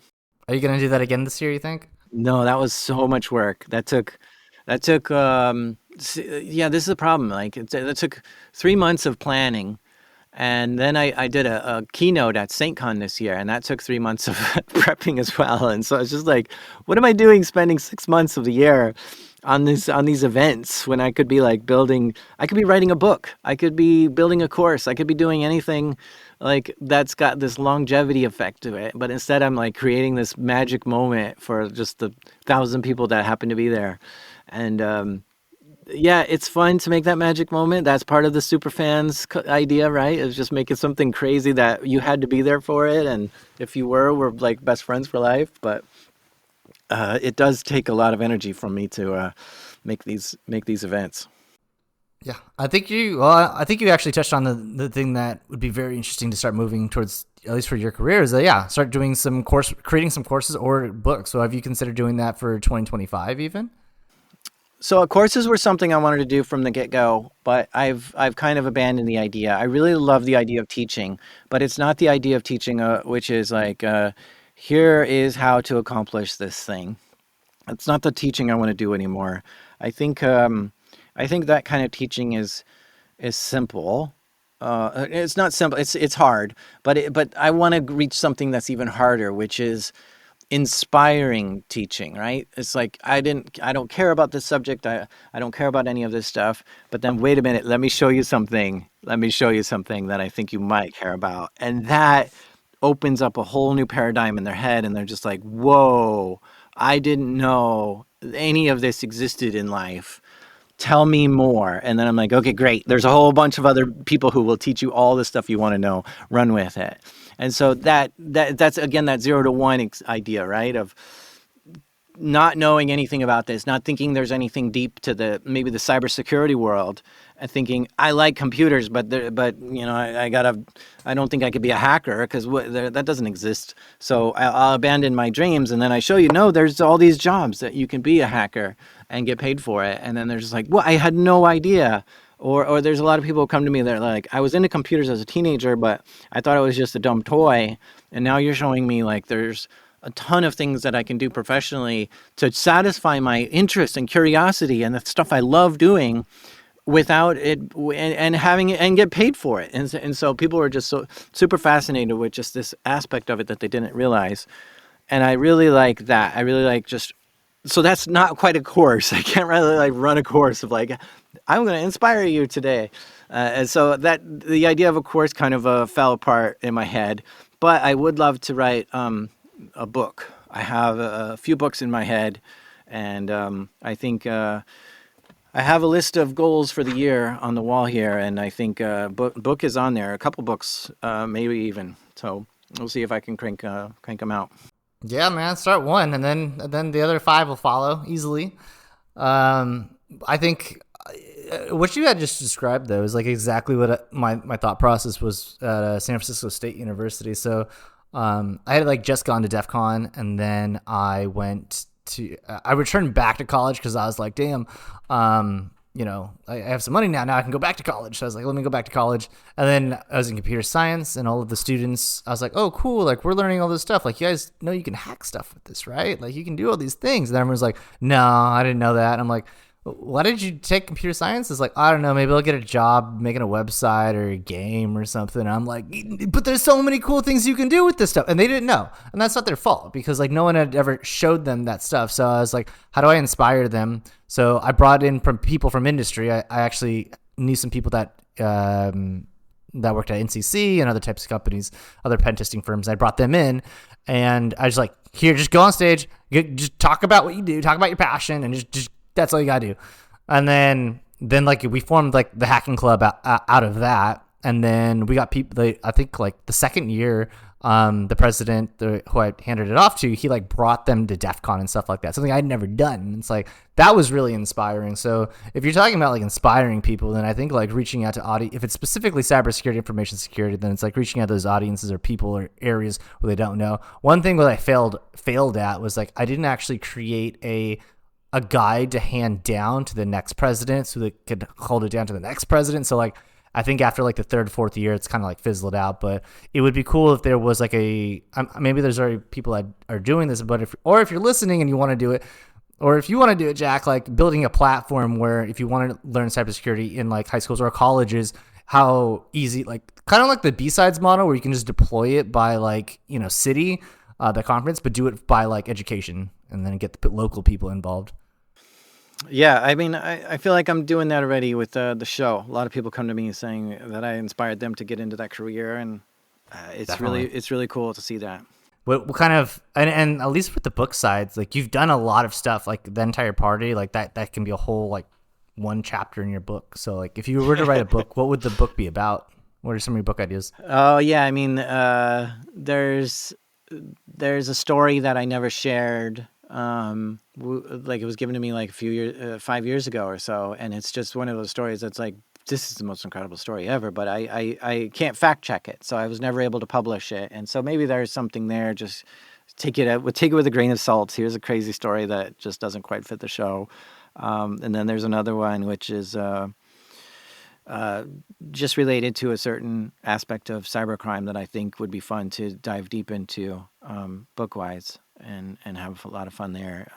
Are you gonna do that again this year, you think? No, that was so much work. That took yeah, this is the problem. Like that took 3 months of planning, and then I did a keynote at SaintCon this year, and that took 3 months of prepping as well. And so it's just like, what am I doing spending 6 months of the year on these events when I could be like I could be writing a book, I could be building a course, I could be doing anything like that's got this longevity effect to it. But instead I'm like creating this magic moment for just the 1,000 people that happen to be there. And yeah, it's fun to make that magic moment. That's part of the superfans idea, right? Is just making something crazy that you had to be there for it, and if you we're like best friends for life. But it does take a lot of energy from me to make these events. Yeah, I think you actually touched on the thing that would be very interesting to start moving towards, at least for your career, is that start doing creating some courses or books. So have you considered doing that for 2025 even? So courses were something I wanted to do from the get-go, but I've kind of abandoned the idea. I really love the idea of teaching, but it's not the idea of teaching, which is like, here is how to accomplish this thing. It's not the teaching I want to do anymore. I think I think that kind of teaching is simple. It's not simple. It's hard, but I want to reach something that's even harder, which is inspiring teaching, right? It's like I don't care about this subject. I don't care about any of this stuff. But then wait a minute, let me show you something. Let me show you something that I think you might care about. And that opens up a whole new paradigm in their head, and they're just like, "Whoa, I didn't know any of this existed in life. Tell me more." And then I'm like, okay, great. There's a whole bunch of other people who will teach you all the stuff you want to know. Run with it. And so that's again that 0 to 1 idea, right? Of not knowing anything about this, not thinking there's anything deep to maybe the cybersecurity world, and thinking I like computers, but I don't think I could be a hacker because that doesn't exist. So I'll abandon my dreams, and then I show you, no, there's all these jobs that you can be a hacker and get paid for it. And then they're just like, well, I had no idea. Or there's a lot of people who come to me that are like, I was into computers as a teenager, but I thought it was just a dumb toy. And now you're showing me like there's a ton of things that I can do professionally to satisfy my interest and curiosity and the stuff I love doing without it and having it and get paid for it. And so people were just so super fascinated with just this aspect of it that they didn't realize. And I really like that. I really like just, so that's not quite a course. I can't really like run a course of like, I'm going to inspire you today. And so that the idea of a course kind of fell apart in my head, but I would love to write a book. I have a few books in my head, and I think I have a list of goals for the year on the wall here, and I think book is on there. A couple books, maybe even. So we'll see if I can crank them out. Yeah, man. Start one, and then the other 5 will follow easily. I think what you had just described though is like exactly what my thought process was at San Francisco State University. So I had like just gone to DEF CON, and then I returned back to college because I was like, damn, I have some money now. Now I can go back to college. So I was like, let me go back to college. And then I was in computer science, and all of the students, I was like, oh, cool. Like, we're learning all this stuff. Like, you guys know you can hack stuff with this, right? Like, you can do all these things. And everyone's like, no, I didn't know that. And I'm like, why did you take computer science? It's like, I don't know, maybe I'll get a job making a website or a game or something. And I'm like, but there's so many cool things you can do with this stuff. And they didn't know. And that's not their fault because like no one had ever showed them that stuff. So I was like, how do I inspire them? So I brought in from people from industry. I actually knew some people that worked at NCC and other types of companies, other pen testing firms. I brought them in, and I was like, here, just go on stage, just talk about what you do, talk about your passion, and just that's all you gotta do. And then like we formed like the hacking club out of that, and then we got people. I think like the second year, the president who I handed it off to, he like brought them to DEF CON and stuff like that, something I'd never done. And it's like that was really inspiring. So if you're talking about like inspiring people, then I think like reaching out to if it's specifically cybersecurity, information security, then it's like reaching out to those audiences or people or areas where they don't know. One thing that I failed at was like I didn't actually create a guide to hand down to the next president so they could hold it down to the next president. So like I think after like the 3rd, 4th year, it's kind of like fizzled out, but it would be cool if there was like maybe there's already people that are doing this, but if you're listening and you want to do it, or if you want to do it, Jack, like building a platform where if you want to learn cybersecurity in like high schools or colleges, how easy, like kind of like the B-sides model where you can just deploy it by like, city, the conference, but do it by like education and then get the local people involved. Yeah, I mean, I feel like I'm doing that already with the show. A lot of people come to me saying that I inspired them to get into that career, and it's really cool to see that. What kind of and at least with the book sides, like you've done a lot of stuff, like the entire party, like that can be a whole like one chapter in your book. So like if you were to write a book, what would the book be about? What are some of your book ideas? Oh yeah, I mean, there's a story that I never shared like it was given to me like a few years, 5 years ago or so, and it's just one of those stories that's like, this is the most incredible story ever, but I can't fact check it, so I was never able to publish it, and so maybe there's something there. Just take it with a grain of salt. Here's a crazy story that just doesn't quite fit the show, and then there's another one which is just related to a certain aspect of cybercrime that I think would be fun to dive deep into, book-wise, and have a lot of fun there,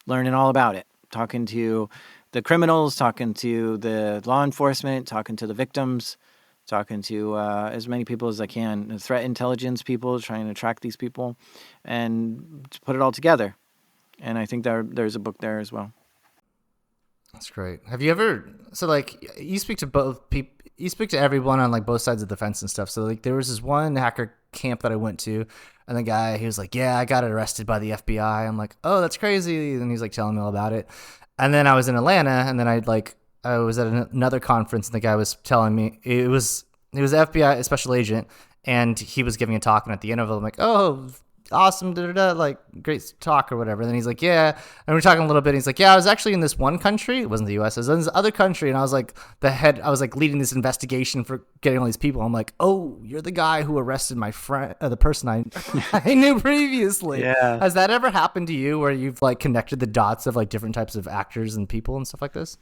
learning all about it, talking to the criminals, talking to the law enforcement, talking to the victims, talking to as many people as I can, the threat intelligence people, trying to track these people, and to put it all together. And I think there's a book there as well. That's great. Have you ever, so like you speak to both people, you speak to everyone on like both sides of the fence and stuff. So like there was this one hacker camp that I went to, and the guy, he was like, yeah, I got arrested by the FBI. I'm like, oh, that's crazy. And he's like telling me all about it. And then I was in Atlanta, and then I was at another conference, and the guy was telling me he was an FBI special agent, and he was giving a talk, and at the end of it, I'm like, oh, awesome, like great talk or whatever. And then he's like, yeah, and we're talking a little bit, and he's like, yeah, I was actually in this one country. It wasn't the US, it was in this other country, and I was like I was like leading this investigation for getting all these people. I'm like, oh, you're the guy who arrested my friend, the person I knew previously. Yeah. Has that ever happened to you where you've like connected the dots of like different types of actors and people and stuff like this?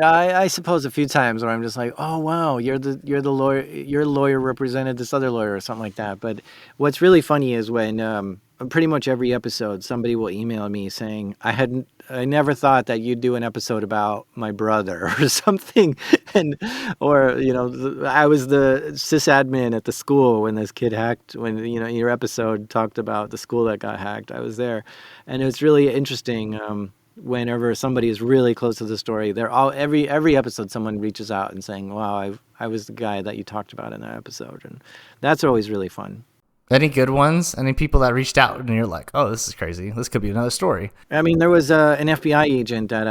I suppose a few times where I'm just like, oh wow, you're the lawyer, your lawyer represented this other lawyer or something like that. But what's really funny is when pretty much every episode somebody will email me saying, I never thought that you'd do an episode about my brother or something, or I was the sysadmin at the school when this kid hacked, when your episode talked about the school that got hacked. I was there, and it was really interesting. Whenever somebody is really close to the story, every episode someone reaches out and saying, wow, I was the guy that you talked about in that episode, and that's always really fun. Any good ones? Any people that reached out and you're like, oh, this is crazy, this could be another story? I mean, there was an FBI agent that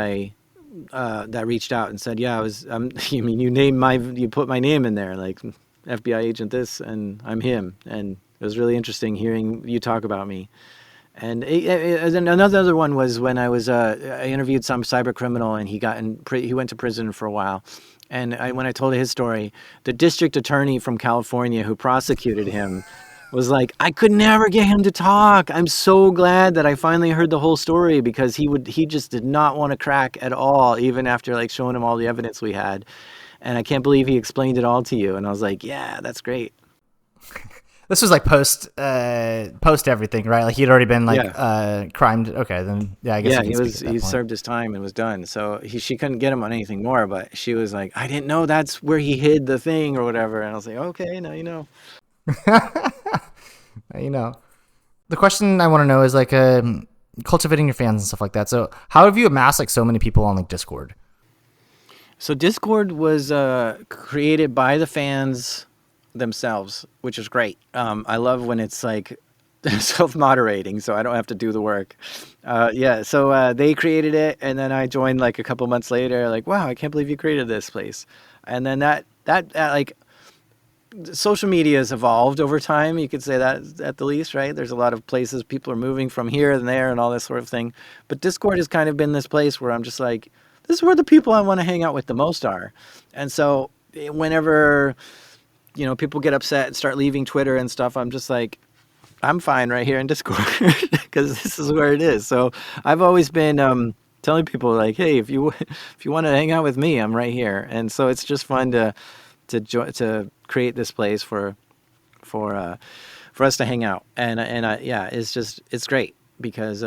that reached out and said, yeah, I was you put my name in there, like FBI agent this, and I'm him, and it was really interesting hearing you talk about me. And another one was when I interviewed some cyber criminal, and he went to prison for a while. And when I told his story, the district attorney from California who prosecuted him was like, I could never get him to talk. I'm so glad that I finally heard the whole story, because he just did not want to crack at all, even after like showing him all the evidence we had. And I can't believe he explained it all to you. And I was like, yeah, that's great. This was like post everything, right? Like he'd already been like crimed. Okay, then yeah, I guess he served his time and was done. So she couldn't get him on anything more, but she was like, I didn't know that's where he hid the thing or whatever. And I was like, okay, now you know. The question I want to know is like cultivating your fans and stuff like that. So how have you amassed like so many people on like Discord? So Discord was created by the fans themselves, which is great. I love when it's like self-moderating, so I don't have to do the work. So they created it, and then I joined like a couple months later, like, wow, I can't believe you created this place. And then that like, social media has evolved over time, you could say that at the least, right? There's a lot of places people are moving from here and there and all this sort of thing. But Discord has kind of been this place where I'm just like, this is where the people I want to hang out with the most are. And so whenever people get upset and start leaving Twitter and stuff, I'm just like, I'm fine right here in Discord, because this is where it is. So I've always been telling people like, hey, if you want to hang out with me, I'm right here. And so it's just fun to create this place for us to hang out. And it's great, because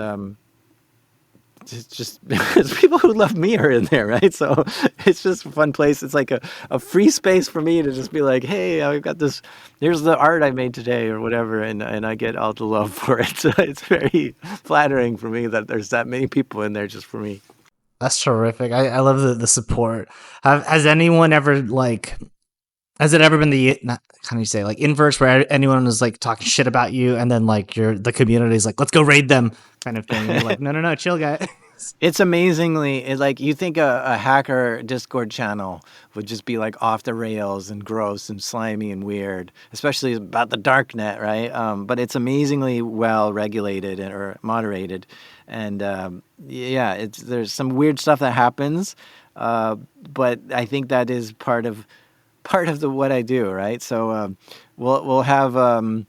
it's people who love me are in there, right? So it's just a fun place. It's like a free space for me to just be like, hey, I've got this, here's the art I made today or whatever, and I get all the love for it. So it's very flattering for me that there's that many people in there just for me. That's terrific. I love the support. Has anyone ever like, has it ever been the, how do you say, like inverse, where anyone is like talking shit about you, and then like the community is like, let's go raid them kind of thing? And you're like, no, chill, guy. It's amazingly like you think a hacker Discord channel would just be like off the rails and gross and slimy and weird, especially about the darknet, right? But it's amazingly well regulated or moderated, and yeah, there's some weird stuff that happens, but I think that is part of the what I do, right? So we'll have.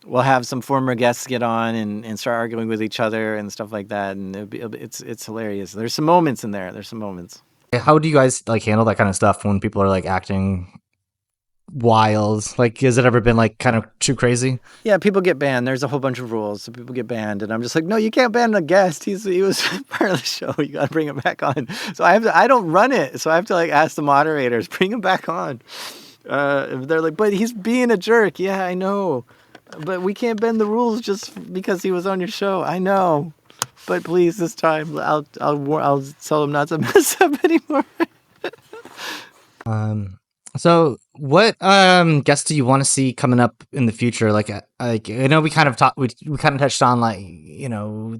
We'll have some former guests get on and start arguing with each other and stuff like that, and it's hilarious. There's some moments in there. There's some moments. How do you guys like handle that kind of stuff when people are like acting wild? Like, has it ever been like kind of too crazy? Yeah, people get banned. There's a whole bunch of rules, so people get banned, and I'm just like, no, you can't ban a guest. He was part of the show. You got to bring him back on. So I don't run it, so I have to like ask the moderators, bring him back on. They're like, but he's being a jerk. Yeah, I know. But we can't bend the rules just because he was on your show. I know, but please, this time I'll tell him not to mess up anymore. So what guests do you want to see coming up in the future? Like I know we kind of touched on like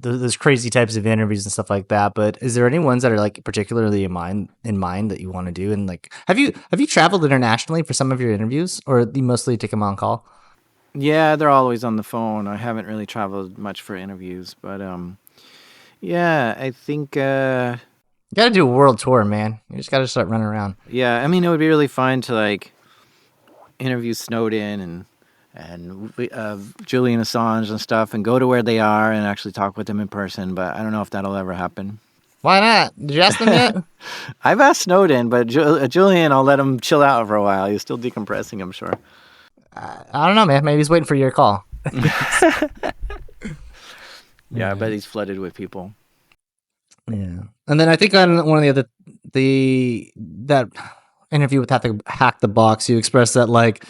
those crazy types of interviews and stuff like that. But is there any ones that are like particularly in mind that you want to do? And like, have you traveled internationally for some of your interviews, or do you mostly take them on call? Yeah, they're always on the phone. I haven't really traveled much for interviews, but yeah, I think You got to do a world tour, man. You just got to start running around. yeah, I mean, it would be really fun to like interview Snowden and Julian Assange and stuff, and go to where they are and actually talk with them in person. But I don't know if that'll ever happen. Why not? Did you ask them yet? I've asked Snowden, but Julian, I'll let him chill out for a while. He's still decompressing, I'm sure. I don't know, man. Maybe he's waiting for your call. Yeah, I bet he's flooded with people. Yeah, and then I think on one of that interview with Hack the Box, you expressed that like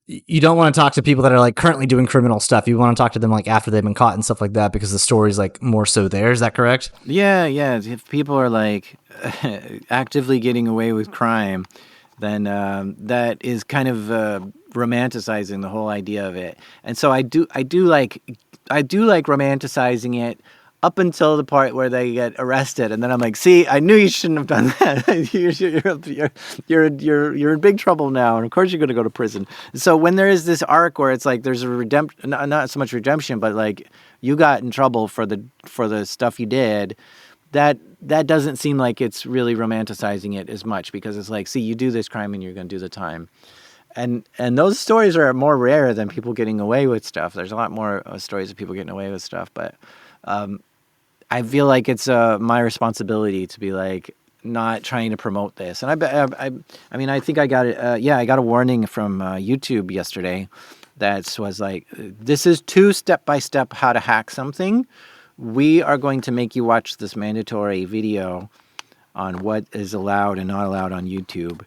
you don't want to talk to people that are like currently doing criminal stuff. You want to talk to them like after they've been caught and stuff like that, because the story's like more so there. Is that correct? Yeah. If people are like actively getting away with crime, then that is kind of romanticizing the whole idea of it. And so I do like romanticizing it up until the part where they get arrested, and then I'm like, see, I knew you shouldn't have done that. you're in big trouble now, and of course you're going to go to prison. So when there is this arc where it's like there's a redemption, not so much redemption, but like you got in trouble for the stuff you did, that doesn't seem like it's really romanticizing it as much, because it's like, see, you do this crime and you're going to do the time. And those stories are more rare than people getting away with stuff. There's a lot more stories of people getting away with stuff, but I feel like it's my responsibility to be like not trying to promote this. And I mean, I think I got it. I got a warning from YouTube yesterday that was like, this is 2 step-by-step how to hack something. We are going to make you watch this mandatory video on what is allowed and not allowed on YouTube,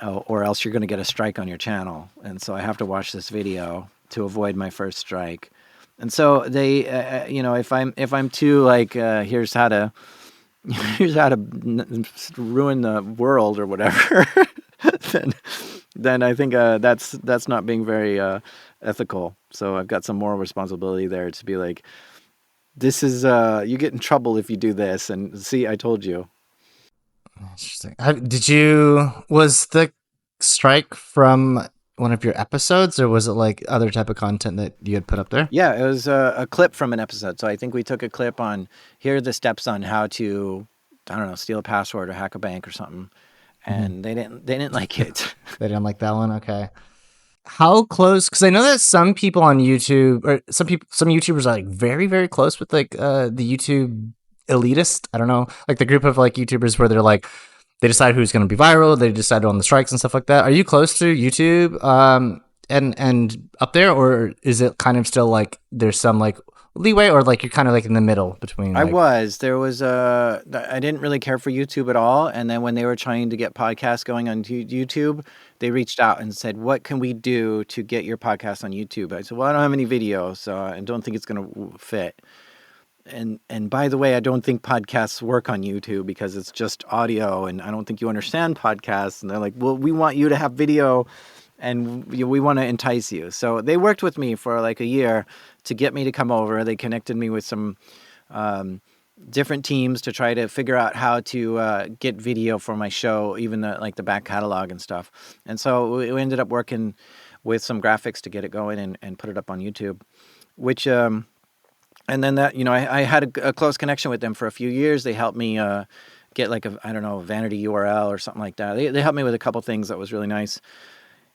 or else you're going to get a strike on your channel. And so I have to watch this video to avoid my first strike. And so they, if I'm too like, here's how to ruin the world or whatever, then I think that's not being very ethical. So I've got some moral responsibility there to be like, this is you get in trouble if you do this, and see, I told you. Interesting. Was the strike from one of your episodes, or was it like other type of content that you had put up there? Yeah, it was a clip from an episode. So I think we took a clip on, here are the steps on how to, I don't know, steal a password or hack a bank or something. And they didn't like it. They didn't like that one? Okay. How close? Because I know that some people on YouTube, or some YouTubers are like very, very close with like the YouTube elitist. I don't know, like the group of like YouTubers where they're like, they decide who's going to be viral. They decide on the strikes and stuff like that. Are you close to YouTube and up there, or is it kind of still like there's some like leeway, or like you're kind of like in the middle between? Like... I didn't really care for YouTube at all, and then when they were trying to get podcasts going on YouTube, they reached out and said, what can we do to get your podcast on YouTube? I said, well, I don't have any videos, so I don't think it's going to fit. And by the way, I don't think podcasts work on YouTube because it's just audio, and I don't think you understand podcasts. And they're like, well, we want you to have video, and we want to entice you. So they worked with me for like a year to get me to come over. They connected me with some different teams to try to figure out how to get video for my show, even the back catalog and stuff. And so we ended up working with some graphics to get it going and put it up on YouTube, which and then that, I had a close connection with them for a few years. They helped me get like a vanity URL or something like that. They helped me with a couple things that was really nice,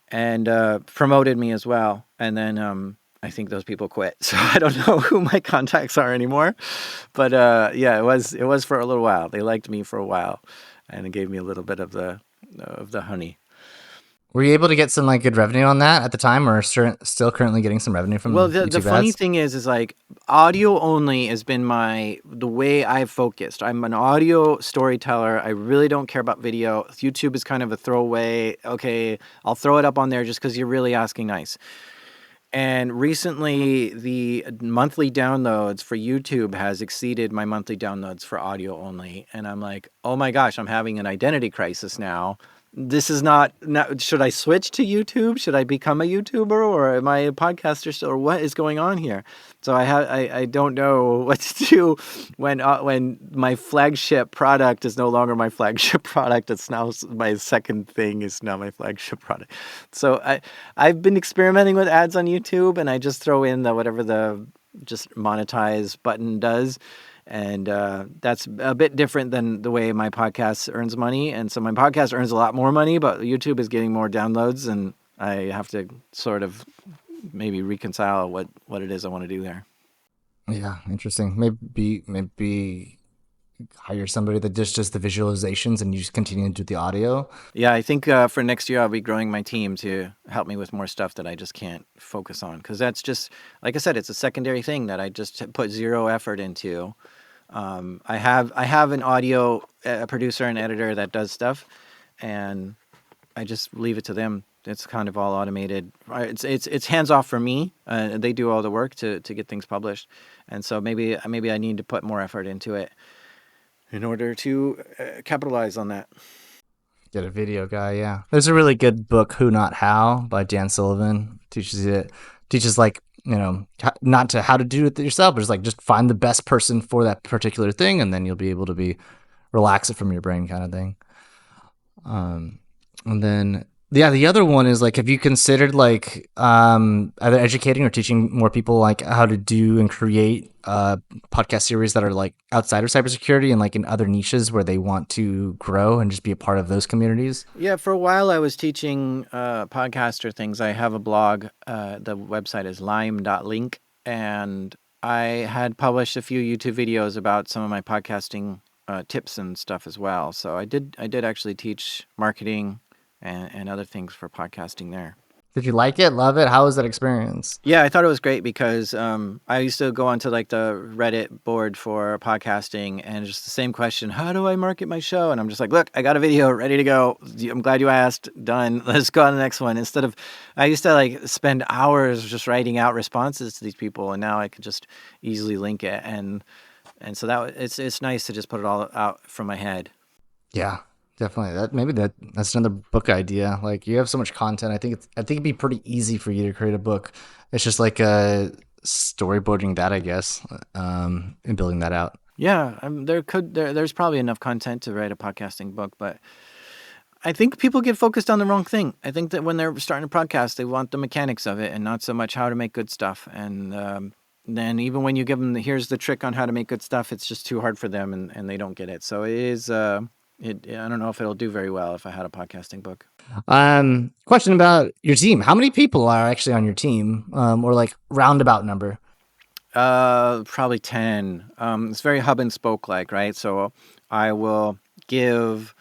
and promoted me as well. And then I think those people quit, so I don't know who my contacts are anymore. But yeah, it was for a little while. They liked me for a while, and it gave me a little bit of the honey. Were you able to get some like good revenue on that at the time, or still currently getting some revenue from Well, the YouTube funny ads? thing is like audio only has been the way I've focused. I'm an audio storyteller. I really don't care about video. YouTube is kind of a throwaway. Okay, I'll throw it up on there just because you're really asking nice. And recently, the monthly downloads for YouTube has exceeded my monthly downloads for audio only. And I'm like, oh my gosh, I'm having an identity crisis now. This is not, should I switch to YouTube? Should I become a YouTuber, or am I a podcaster still, or what is going on here? So I don't know what to do when my flagship product is no longer my flagship product. It's now my second thing is now my flagship product. So I've been experimenting with ads on YouTube, and I just throw in whatever the just monetize button does. And that's a bit different than the way my podcast earns money. And so my podcast earns a lot more money, but YouTube is getting more downloads, and I have to sort of maybe reconcile what it is I want to do there. Yeah, interesting. Maybe hire somebody that just the visualizations, and you just continue to do the audio. Yeah, I think for next year I'll be growing my team to help me with more stuff that I just can't focus on, because that's just, like I said, it's a secondary thing that I just put zero effort into. I have an audio producer and editor that does stuff, and I just leave it to them. It's kind of all automated. It's hands off for me. They do all the work to get things published, and so maybe I need to put more effort into it in order to capitalize on that. Get a video guy, yeah. There's a really good book, Who Not How, by Dan Sullivan. Teaches like, not to how to do it yourself, but just find the best person for that particular thing, and then you'll be able to relax it from your brain kind of thing. And then the other one is like, have you considered either educating or teaching more people like how to do and create podcast series that are like outside of cybersecurity and like in other niches where they want to grow and just be a part of those communities? Yeah, for a while I was teaching podcaster things. I have a blog. The website is lime.link, and I had published a few YouTube videos about some of my podcasting tips and stuff as well. So I did actually teach marketing and other things for podcasting there. Did you like it? Love it? How was that experience? Yeah, I thought it was great because I used to go onto like the Reddit board for podcasting, and just the same question: how do I market my show? And I'm just like, look, I got a video ready to go. I'm glad you asked. Done. Let's go on to the next one. Instead of, I used to like spend hours just writing out responses to these people, and now I can just easily link it, and so it's nice to just put it all out from my head. Yeah. Definitely. That's another book idea. Like, you have so much content. I think it'd be pretty easy for you to create a book. It's just like storyboarding that, I guess, and building that out. Yeah, there's probably enough content to write a podcasting book, but I think people get focused on the wrong thing. I think that when they're starting a podcast, they want the mechanics of it and not so much how to make good stuff. And then even when you give them here's the trick on how to make good stuff, it's just too hard for them, and they don't get it. So it is. I don't know if it'll do very well if I had a podcasting book. Question about your team. How many people are actually on your team, or like roundabout number? Probably 10. It's very hub and spoke like, right? So I will give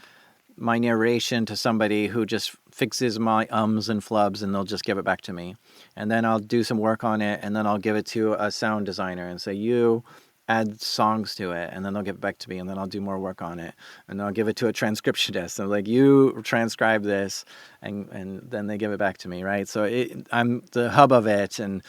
my narration to somebody who just fixes my ums and flubs, and they'll just give it back to me. And then I'll do some work on it, and then I'll give it to a sound designer and say, you add songs to it, and then they'll give it back to me, and then I'll do more work on it, and I'll give it to a transcriptionist. I'm like, you transcribe this, and then they give it back to me, right? So I'm the hub of it, and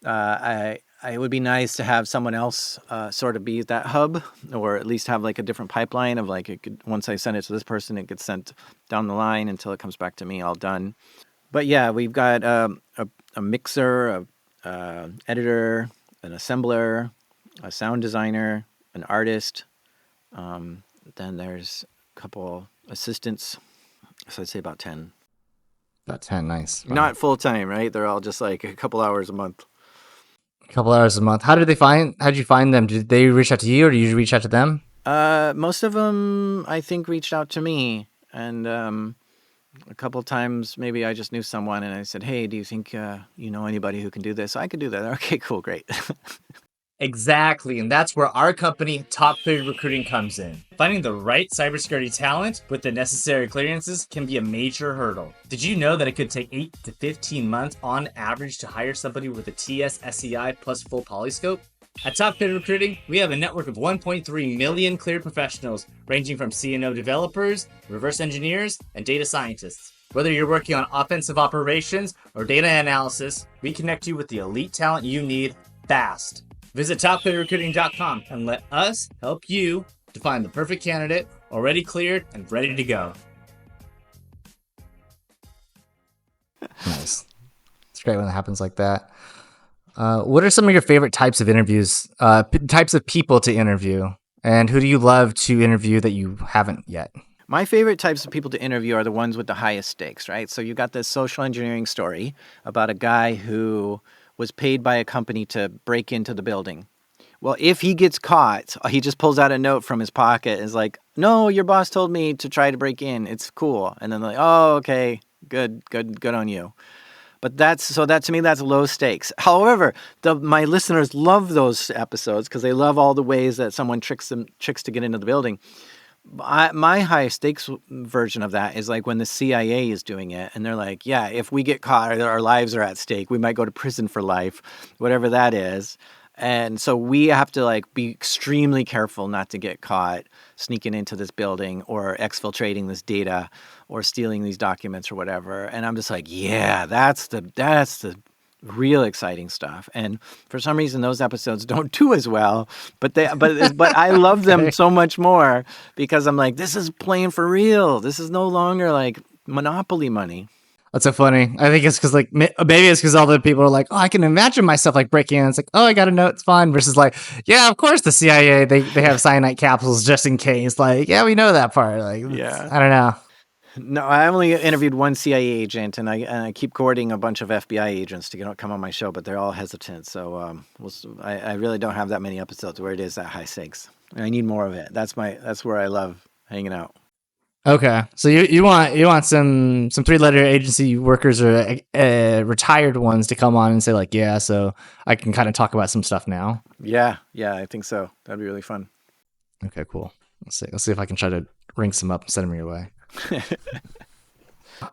it would be nice to have someone else sort of be that hub, or at least have like a different pipeline of like, it could, once I send it to this person, it gets sent down the line until it comes back to me all done. But yeah, we've got a mixer, a editor, an assembler, a sound designer, an artist. Then there's a couple assistants. So I'd say about 10. About 10, nice. Wow. Not full time, right? They're all just like a couple hours a month. A couple hours a month. How did you find them? Did they reach out to you or did you reach out to them? Most of them, I think, reached out to me. And a couple times, maybe I just knew someone and I said, hey, do you think you know anybody who can do this? I could do that. Okay, cool, great. Exactly, and that's where our company, Top Cleared Recruiting, comes in. Finding the right cybersecurity talent with the necessary clearances can be a major hurdle. Did you know that it could take 8 to 15 months on average to hire somebody with a TS SCI plus full polyscope? At Top Cleared Recruiting, we have a network of 1.3 million cleared professionals, ranging from C&O developers, reverse engineers, and data scientists. Whether you're working on offensive operations or data analysis, we connect you with the elite talent you need fast. Visit topclearrecruiting.com and let us help you to find the perfect candidate, already cleared and ready to go. Nice. It's great when it happens like that. What are some of your favorite types of interviews, types of people to interview? And who do you love to interview that you haven't yet? My favorite types of people to interview are the ones with the highest stakes, right? So you got this social engineering story about a guy who was paid by a company to break into the building. Well, if he gets caught, he just pulls out a note from his pocket and is like, no, your boss told me to try to break in. It's cool. And then they're like, oh, okay, good on you. But that to me, that's low stakes. However, my listeners love those episodes because they love all the ways that someone tricks to get into the building. My high stakes version of that is like when the CIA is doing it and they're like, yeah, if we get caught, our lives are at stake. We might go to prison for life, whatever that is. And so we have to like be extremely careful not to get caught sneaking into this building or exfiltrating this data or stealing these documents or whatever. And I'm just like, yeah, that's the real exciting stuff. And for some reason, those episodes don't do as well, but I love them so much more because I'm like, this is playing for real. This is no longer like Monopoly money. That's so funny. I think it's because like maybe it's because all the people are like, oh, I can imagine myself like breaking in. It's like, oh, I got to know it's fun. Versus like, yeah, of course the CIA they have cyanide capsules just in case. Like, yeah, we know that part. Like, yeah, I don't know. No, I only interviewed one CIA agent, and I keep courting a bunch of FBI agents to come on my show, but they're all hesitant. So I really don't have that many episodes where it is that high stakes. I need more of it. That's where I love hanging out. Okay, so you want some 3-letter agency workers or retired ones to come on and say like, yeah, so I can kind of talk about some stuff now. Yeah, I think so. That'd be really fun. Okay, cool. Let's see if I can try to ring some up and send them your way.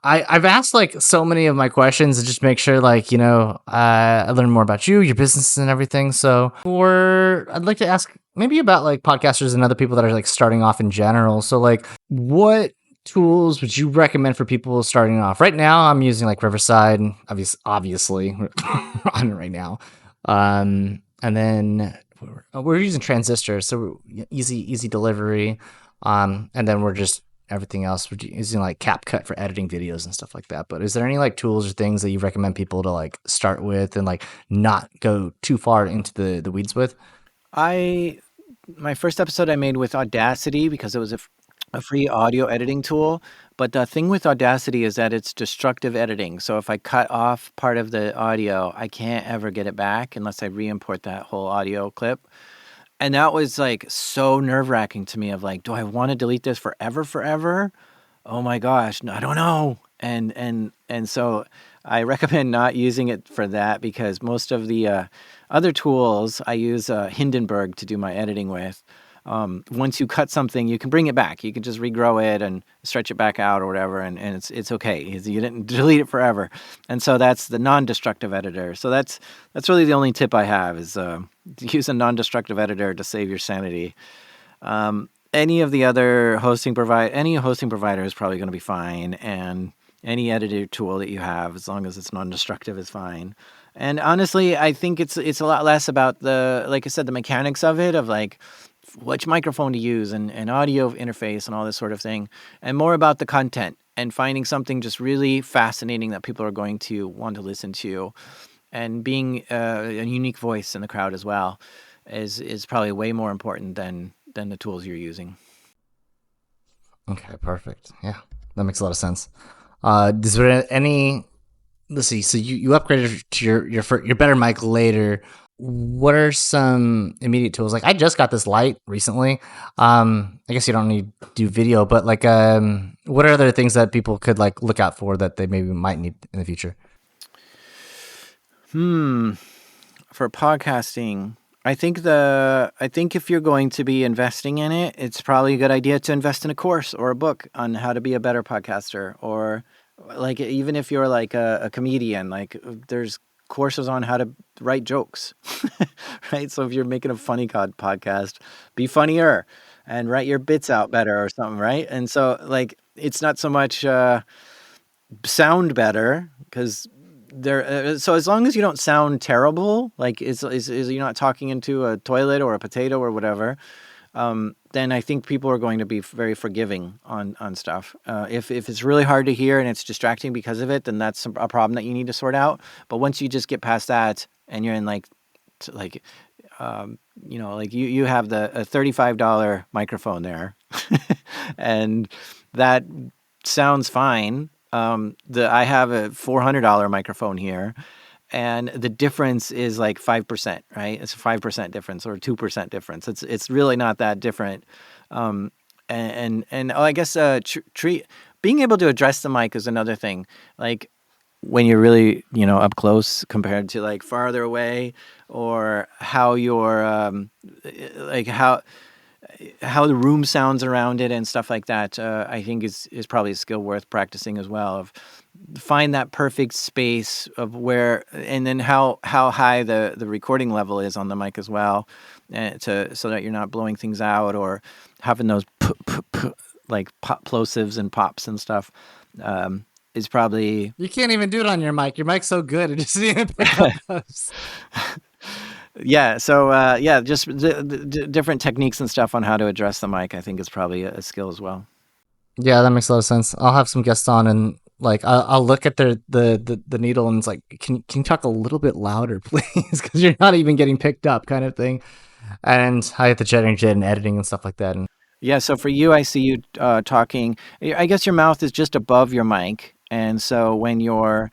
I've asked like so many of my questions to just make sure like, you know, I learn more about you, your business and everything. So I'd like to ask maybe about like podcasters and other people that are like starting off in general. So like what tools would you recommend for people starting off? Right now I'm using like Riverside, obviously on it right now. And then we're using Transistor, so easy delivery. And then we're just everything else we're using like CapCut for editing videos and stuff like that. But is there any like tools or things that you recommend people to like start with and like not go too far into the weeds with? My first episode I made with Audacity because it was a free audio editing tool. But the thing with Audacity is that it's destructive editing. So if I cut off part of the audio, I can't ever get it back unless I re-import that whole audio clip. And that was like so nerve-wracking to me of like, do I want to delete this forever? Oh my gosh, no, I don't know. And so I recommend not using it for that because most of the other tools I use Hindenburg to do my editing with. Once you cut something, you can bring it back. You can just regrow it and stretch it back out or whatever, and it's okay. You didn't delete it forever. And so that's the non-destructive editor. So that's really the only tip I have is use a non-destructive editor to save your sanity. Any hosting provider is probably going to be fine, and any editor tool that you have, as long as it's non-destructive, is fine. And honestly, I think it's a lot less about like I said, the mechanics of it, of like which microphone to use and audio interface and all this sort of thing, and more about the content and finding something just really fascinating that people are going to want to listen to, and being a unique voice in the crowd as well. is probably way more important than the tools you're using. Okay, perfect. Yeah, that makes a lot of sense. Is there any? Let's see. So you upgraded to your better mic later. What are some immediate tools? Like I just got this light recently. I guess you don't need to do video, but like, what are other things that people could like look out for that they maybe might need in the future? For podcasting, I think if you're going to be investing in it, it's probably a good idea to invest in a course or a book on how to be a better podcaster, or like even if you're like a comedian, like there's courses on how to write jokes, right? So if you're making a funny podcast, be funnier and write your bits out better or something, right? And so like it's not so much sound better because there. So as long as you don't sound terrible, like is you're not talking into a toilet or a potato or whatever, then I think people are going to be very forgiving on stuff. If it's really hard to hear and it's distracting because of it, then that's a problem that you need to sort out. But once you just get past that and you're in like you have a $35 microphone there, and that sounds fine. I have a $400 microphone here, and the difference is like 5%, right? It's a 5% difference or 2% difference. It's really not that different. I guess being able to address the mic is another thing. Like when you're really up close compared to like farther away, or how you're like how the room sounds around it and stuff like that, I think is probably a skill worth practicing as well. Of find that perfect space of where, and then how high the recording level is on the mic as well, so that you're not blowing things out or having those like plosives and pops and stuff. Is probably You can't even do it on your mic. Your mic's so good; it just didn't pick up those. Yeah. So just different techniques and stuff on how to address the mic, I think is probably a skill as well. Yeah, that makes a lot of sense. I'll have some guests on, and like I'll look at the needle, and it's like, can you talk a little bit louder, please? Because you're not even getting picked up, kind of thing. And I have to change it and editing and stuff like that. And Yeah. So for you, I see you talking. I guess your mouth is just above your mic, and so when your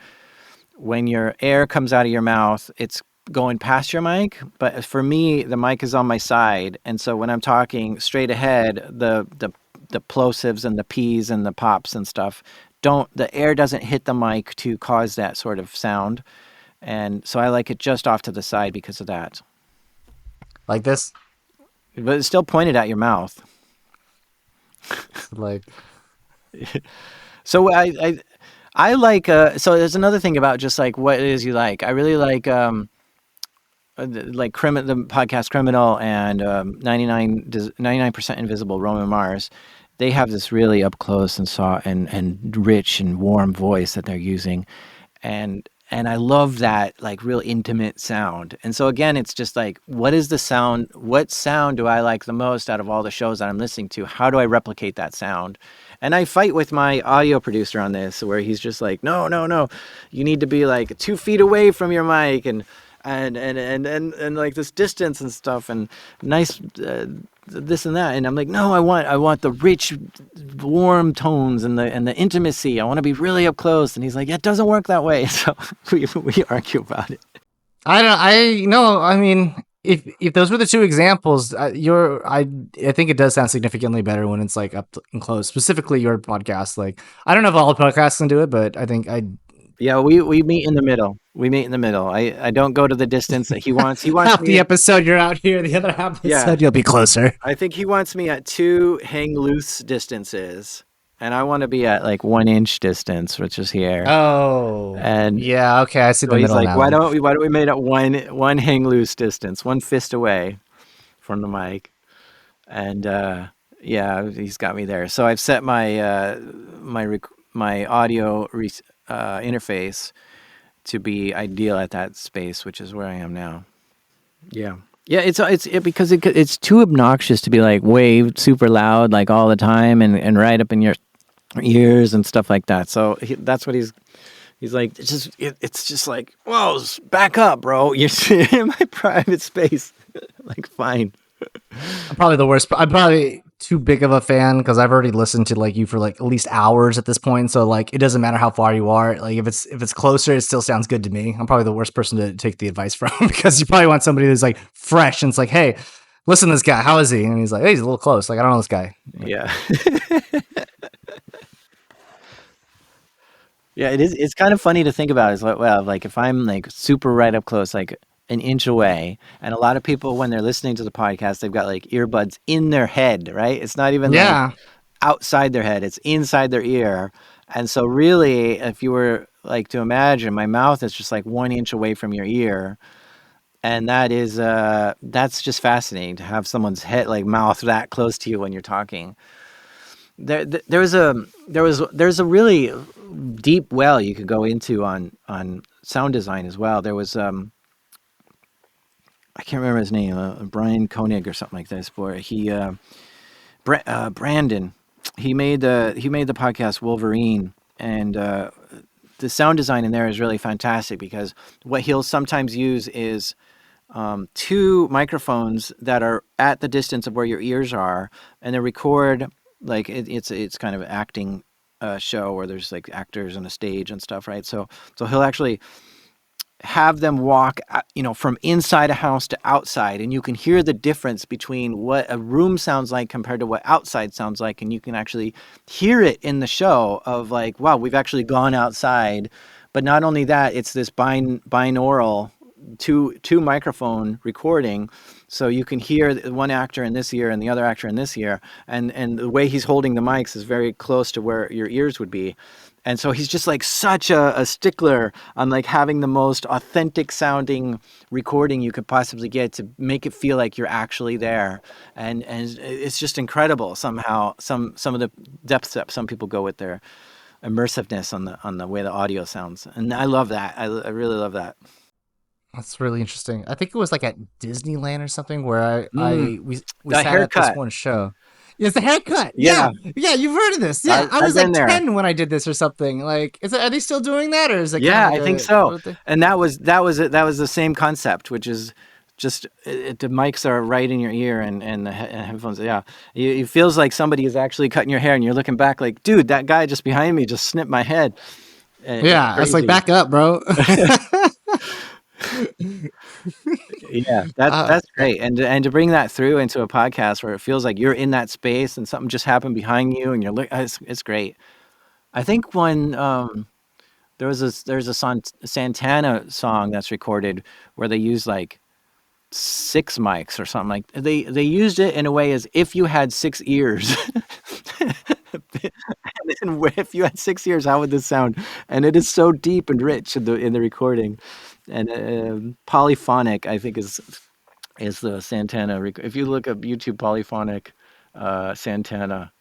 air comes out of your mouth, it's going past your mic. But for me, the mic is on my side, and so when I'm talking straight ahead, the plosives and the P's and the pops and stuff the air doesn't hit the mic to cause that sort of sound. And so I like it just off to the side because of that. like this, But it's still pointed at your mouth. like So I like so there's another thing about just like what it is you like. I really like the podcast Criminal and 99% Invisible, Roman Mars. They have this really up close and rich and warm voice that they're using, and I love that like real intimate sound. And so again, it's just like, what is the sound? What sound do I like the most out of all the shows that I'm listening to? How do I replicate that sound? And I fight with my audio producer on this, where he's just like, no, you need to be like 2 feet away from your mic and like this distance and stuff and nice this and that. And I'm like, no, I want the rich, warm tones and the intimacy. I want to be really up close. And he's like, yeah, it doesn't work that way. So we argue about it. I mean, if those were the two examples, I think it does sound significantly better when it's like up and close. Specifically, your podcast. Like, I don't know if all podcasts can do it, but I think Yeah, we meet in the middle. I don't go to the distance that he wants. He wants half me the episode you're out here, the other half episode you'll be closer. I think he wants me at 2 hang loose distances, and I want to be at like 1 inch distance, which is here. Oh, And yeah, okay, I see so the he's middle like, now. why don't we make it one hang loose distance, 1 fist away from the mic, and he's got me there. So I've set my my audio interface to be ideal at that space, which is where I am now. Yeah. Yeah, it's because it's too obnoxious to be like way super loud like all the time and right up in your ears and stuff like that. So that's what he's like. It's just like, whoa, back up, bro. You're in my private space. Like, fine. I'm probably the worst. I'm probably too big of a fan because I've already listened to like you for like at least hours at this point. So like it doesn't matter how far you are. Like if it's closer, it still sounds good to me. I'm probably the worst person to take the advice from because you probably want somebody who's like fresh and it's like, hey, listen to this guy. How is he? And he's like, hey, he's a little close. Like I don't know this guy. Like, Yeah. Yeah, it is. It's kind of funny to think about. Is like, well, like if I'm like super right up close, like an inch away, and a lot of people when they're listening to the podcast, they've got like earbuds in their head, right? It's not even like yeah, outside their head; it's inside their ear. And so, really, if you were like to imagine, my mouth is just like 1 inch away from your ear, and that's just fascinating to have someone's head like mouth that close to you when you're talking. There's a really deep well you could go into on sound design as well. There was I can't remember his name, Brian Koenig or something like this. Where Brandon, he made the podcast Wolverine, and the sound design in there is really fantastic because what he'll sometimes use is two microphones that are at the distance of where your ears are, and they record like it's kind of an acting show where there's like actors on a stage and stuff, right? So he'll actually have them walk, from inside a house to outside, and you can hear the difference between what a room sounds like compared to what outside sounds like, and you can actually hear it in the show of like, wow, we've actually gone outside. But not only that, it's this binaural two microphone recording, so you can hear one actor in this ear and the other actor in this ear, and the way he's holding the mics is very close to where your ears would be. And so he's just like such a stickler on like having the most authentic sounding recording you could possibly get to make it feel like you're actually there. And it's just incredible somehow some of the depths that some people go with their immersiveness on the way the audio sounds. And I love that. I really love that. that's really interesting. I think it was like at Disneyland or something where Mm, we the sat at this haircut. one show. It's the haircut. Yeah, Yeah, yeah, you've heard of this. Yeah, I I've was like been there. 10 when I did this or something. Like, are they still doing that, or is it kind of Yeah, like I think a so. what they? And that was the same concept, which is just the mics are right in your ear, and the headphones. Yeah, it feels like somebody is actually cutting your hair, and you're looking back like, dude, that guy just behind me just snipped my head. It's Yeah, it's like crazy. back up, bro. Yeah, that's Yeah. great. And to bring that through into a podcast where it feels like you're in that space and something just happened behind you, and you're like, it's great. I think when there's a Santana song that's recorded where they use like six mics or something, like they used it in a way as if you had six ears. And then if you had 6 ears, how would this sound? And it is so deep and rich in the recording, and polyphonic, I think, is the Santana. If you look up YouTube polyphonic Santana,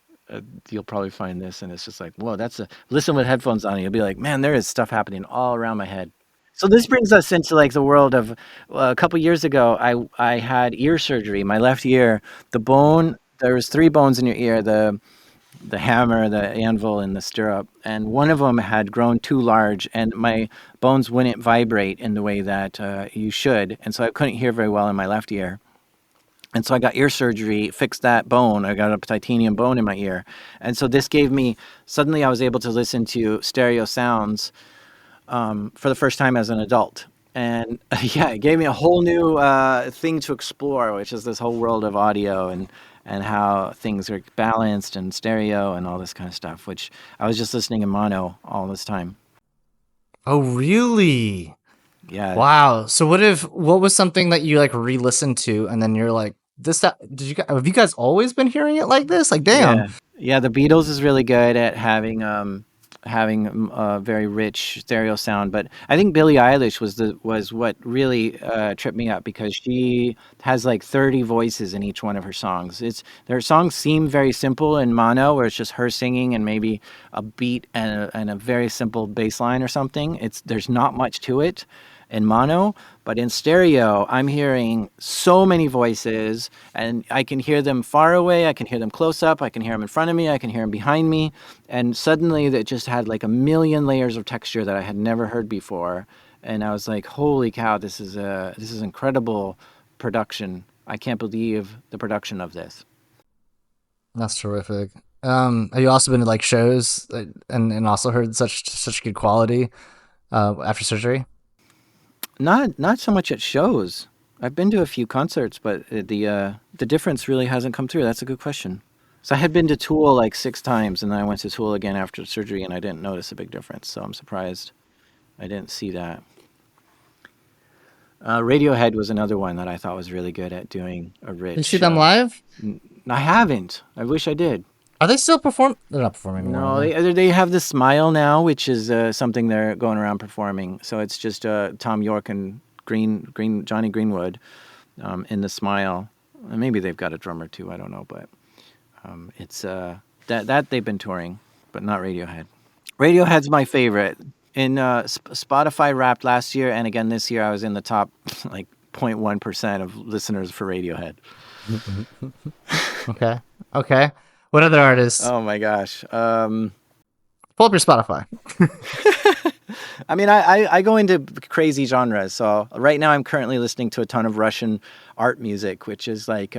you'll probably find this, and it's just like, whoa, that's a listen with headphones on. You'll be like, man, there is stuff happening all around my head. So this brings us into like the world of a couple years ago. I had ear surgery. My left ear, the bone. There was three bones in your ear: the hammer, the anvil, and the stirrup. And one of them had grown too large, and my bones wouldn't vibrate in the way that you should. And so I couldn't hear very well in my left ear. And so I got ear surgery, fixed that bone. I got a titanium bone in my ear. And so this gave me, suddenly I was able to listen to stereo sounds for the first time as an adult. And yeah, it gave me a whole new thing to explore, which is this whole world of audio and how things are balanced and stereo and all this kind of stuff, which I was just listening in mono all this time. Oh, really? Yeah. Wow. So what was something that you like re-listened to, and then you're like, have you guys always been hearing it like this? Like, damn. Yeah, yeah. The Beatles is really good at having a very rich stereo sound, but I think Billie Eilish was what really tripped me up because she has like 30 voices in each one of her songs. It's Their songs seem very simple in mono, where it's just her singing and maybe a beat and a very simple bass line or something. There's not much to it in mono, but in stereo, I'm hearing so many voices, and I can hear them far away, I can hear them close up, I can hear them in front of me, I can hear them behind me, and suddenly that just had like a million layers of texture that I had never heard before, and I was like, "Holy cow! This is incredible production. I can't believe the production of this. That's terrific. Have you also been to like shows and also heard such good quality after surgery? Not so much at shows. I've been to a few concerts, but the difference really hasn't come through. That's a good question. So I had been to Tool like 6 times, and then I went to Tool again after surgery, and I didn't notice a big difference. So I'm surprised I didn't see that. Radiohead was another one that I thought was really good at doing a rich. You see them live? I haven't. I wish I did. Are they still perform? They're not performing anymore. No, are they? they have the Smile now, which is something they're going around performing. So it's just Tom York and Johnny Greenwood in the Smile. Maybe they've got a drummer too. I don't know, but it's that they've been touring, but not Radiohead. Radiohead's my favorite. In Spotify Wrapped last year and again this year, I was in the top like 0.1% of listeners for Radiohead. Okay. What other artists? Oh my gosh. Pull up your Spotify. I mean, I go into crazy genres. So right now I'm currently listening to a ton of Russian art music, which is like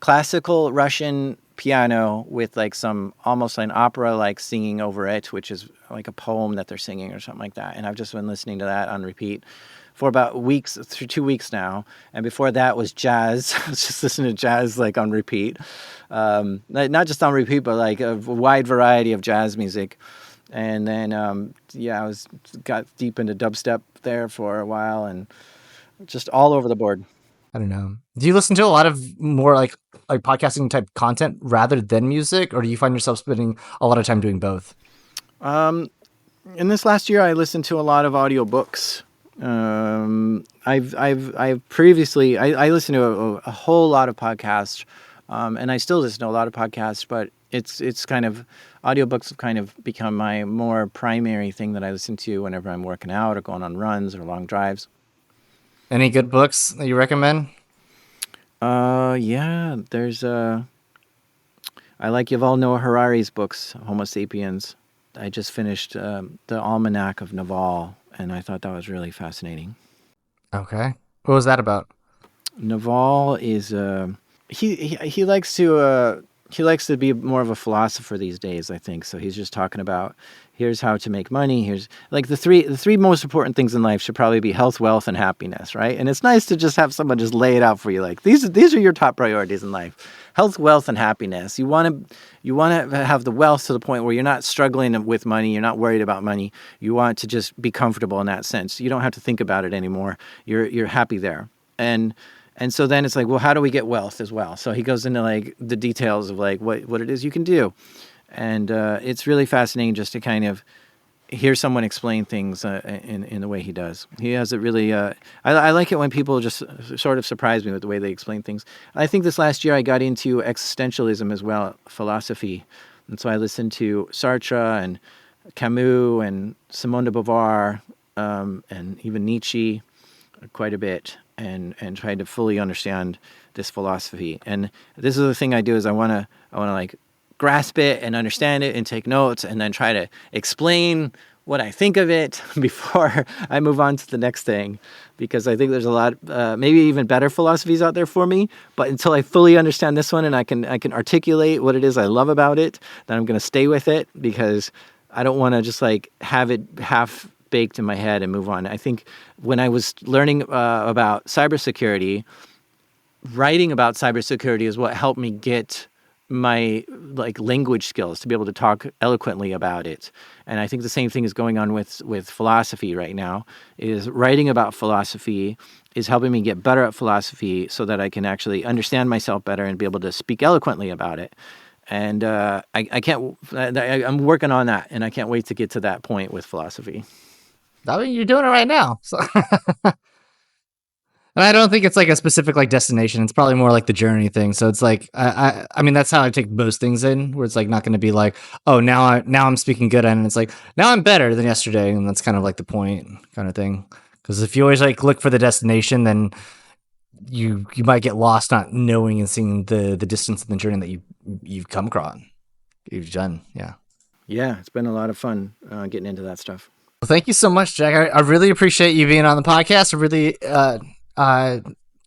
classical Russian piano with like some almost like an opera like singing over it, which is like a poem that they're singing or something like that. And I've just been listening to that on repeat for about 2 weeks now. And before that was jazz. I was just listening to jazz like on repeat. Not just on repeat, but like a wide variety of jazz music. And then, I got deep into dubstep there for a while and just all over the board. I don't know. Do you listen to a lot of more like podcasting type content rather than music, or do you find yourself spending a lot of time doing both? In this last year, I listened to a lot of audiobooks. I've previously I listened to a whole lot of podcasts, and I still listen to a lot of podcasts, but it's kind of audiobooks have kind of become my more primary thing that I listen to whenever I'm working out or going on runs or long drives. Any good books that you recommend? Yeah, there's I like Yuval Noah Harari's books, Homo Sapiens. I just finished the Almanac of Naval, and I thought that was really fascinating. Okay, what was that about? Naval is he likes to be more of a philosopher these days, I think. So he's just talking about here's how to make money. Here's like the three most important things in life should probably be health, wealth, and happiness, right? And it's nice to just have someone just lay it out for you. Like these are your top priorities in life: health, wealth, and happiness. You want to have the wealth to the point where you're not struggling with money. You're not worried about money. You want to just be comfortable in that sense. You don't have to think about it anymore. You're happy there. And so then it's like, well, how do we get wealth as well? So he goes into like the details of like what it is you can do. And it's really fascinating just to kind of hear someone explain things in the way he does. He has it really, I like it when people just sort of surprise me with the way they explain things. I think this last year I got into existentialism as well, philosophy. And so I listened to Sartre and Camus and Simone de Beauvoir and even Nietzsche quite a bit. And try to fully understand this philosophy. And this is the thing I do is I want to like grasp it and understand it and take notes and then try to explain what I think of it before I move on to the next thing, because I think there's a lot, maybe even better philosophies out there for me. But until I fully understand this one and I can articulate what it is I love about it, then I'm going to stay with it, because I don't want to just like have it half baked in my head and move on. I think when I was learning about cybersecurity, writing about cybersecurity is what helped me get my like language skills to be able to talk eloquently about it. And I think the same thing is going on with philosophy right now. Is writing about philosophy is helping me get better at philosophy so that I can actually understand myself better and be able to speak eloquently about it. And I'm working on that, and I can't wait to get to that point with philosophy. I mean, you're doing it right now. So. And I don't think it's like a specific like destination. It's probably more like the journey thing. So it's like, I mean, that's how I take most things in, where it's like not going to be like, oh, now I'm speaking good. And it's like, now I'm better than yesterday. And that's kind of like the point kind of thing. Because if you always like look for the destination, then you might get lost not knowing and seeing the distance and the journey that you've come across. You've done. Yeah. Yeah. It's been a lot of fun getting into that stuff. Well, thank you so much, Jack. I really appreciate you being on the podcast. I really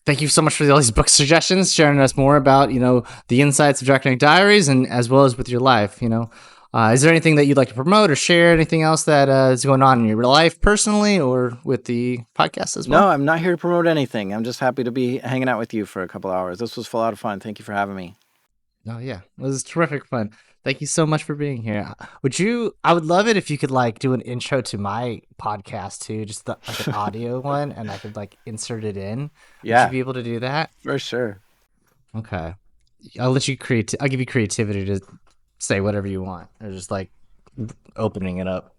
thank you so much for all these book suggestions, sharing us more about, the insights of Darknet Diaries, and as well as with your life. Is there anything that you'd like to promote or share? Anything else that is going on in your life personally or with the podcast as well? No, I'm not here to promote anything. I'm just happy to be hanging out with you for a couple hours. This was a lot of fun. Thank you for having me. Oh yeah, it was terrific fun. Thank you so much for being here. I would love it if you could do an intro to my podcast too, just like an audio one, and I could insert it in. Yeah. Would you be able to do that? For sure. Okay. I'll let you create. I'll give you creativity to say whatever you want, or just opening it up.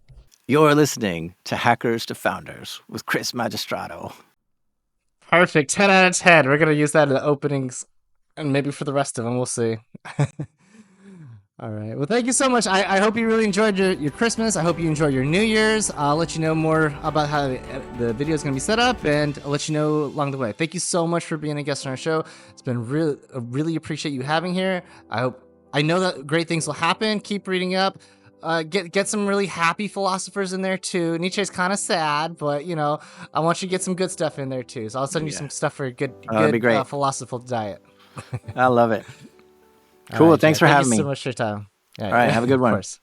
You're listening to Hackers to Founders with Chris Magistrato. Perfect. 10 out of 10. We're going to use that in the openings and maybe for the rest of them. We'll see. All right. Well, thank you so much. I hope you really enjoyed your Christmas. I hope you enjoy your New Year's. I'll let you know more about how the video is going to be set up, and I'll let you know along the way. Thank you so much for being a guest on our show. It's been really appreciate you having here. I know that great things will happen. Keep reading up. Get some really happy philosophers in there too. Nietzsche's kind of sad, but I want you to get some good stuff in there too. So I'll send you some stuff for a good philosophical diet. I love it. Cool. Right, thanks for having me. Thank you so much for your time. All right. Have a good one. Of course.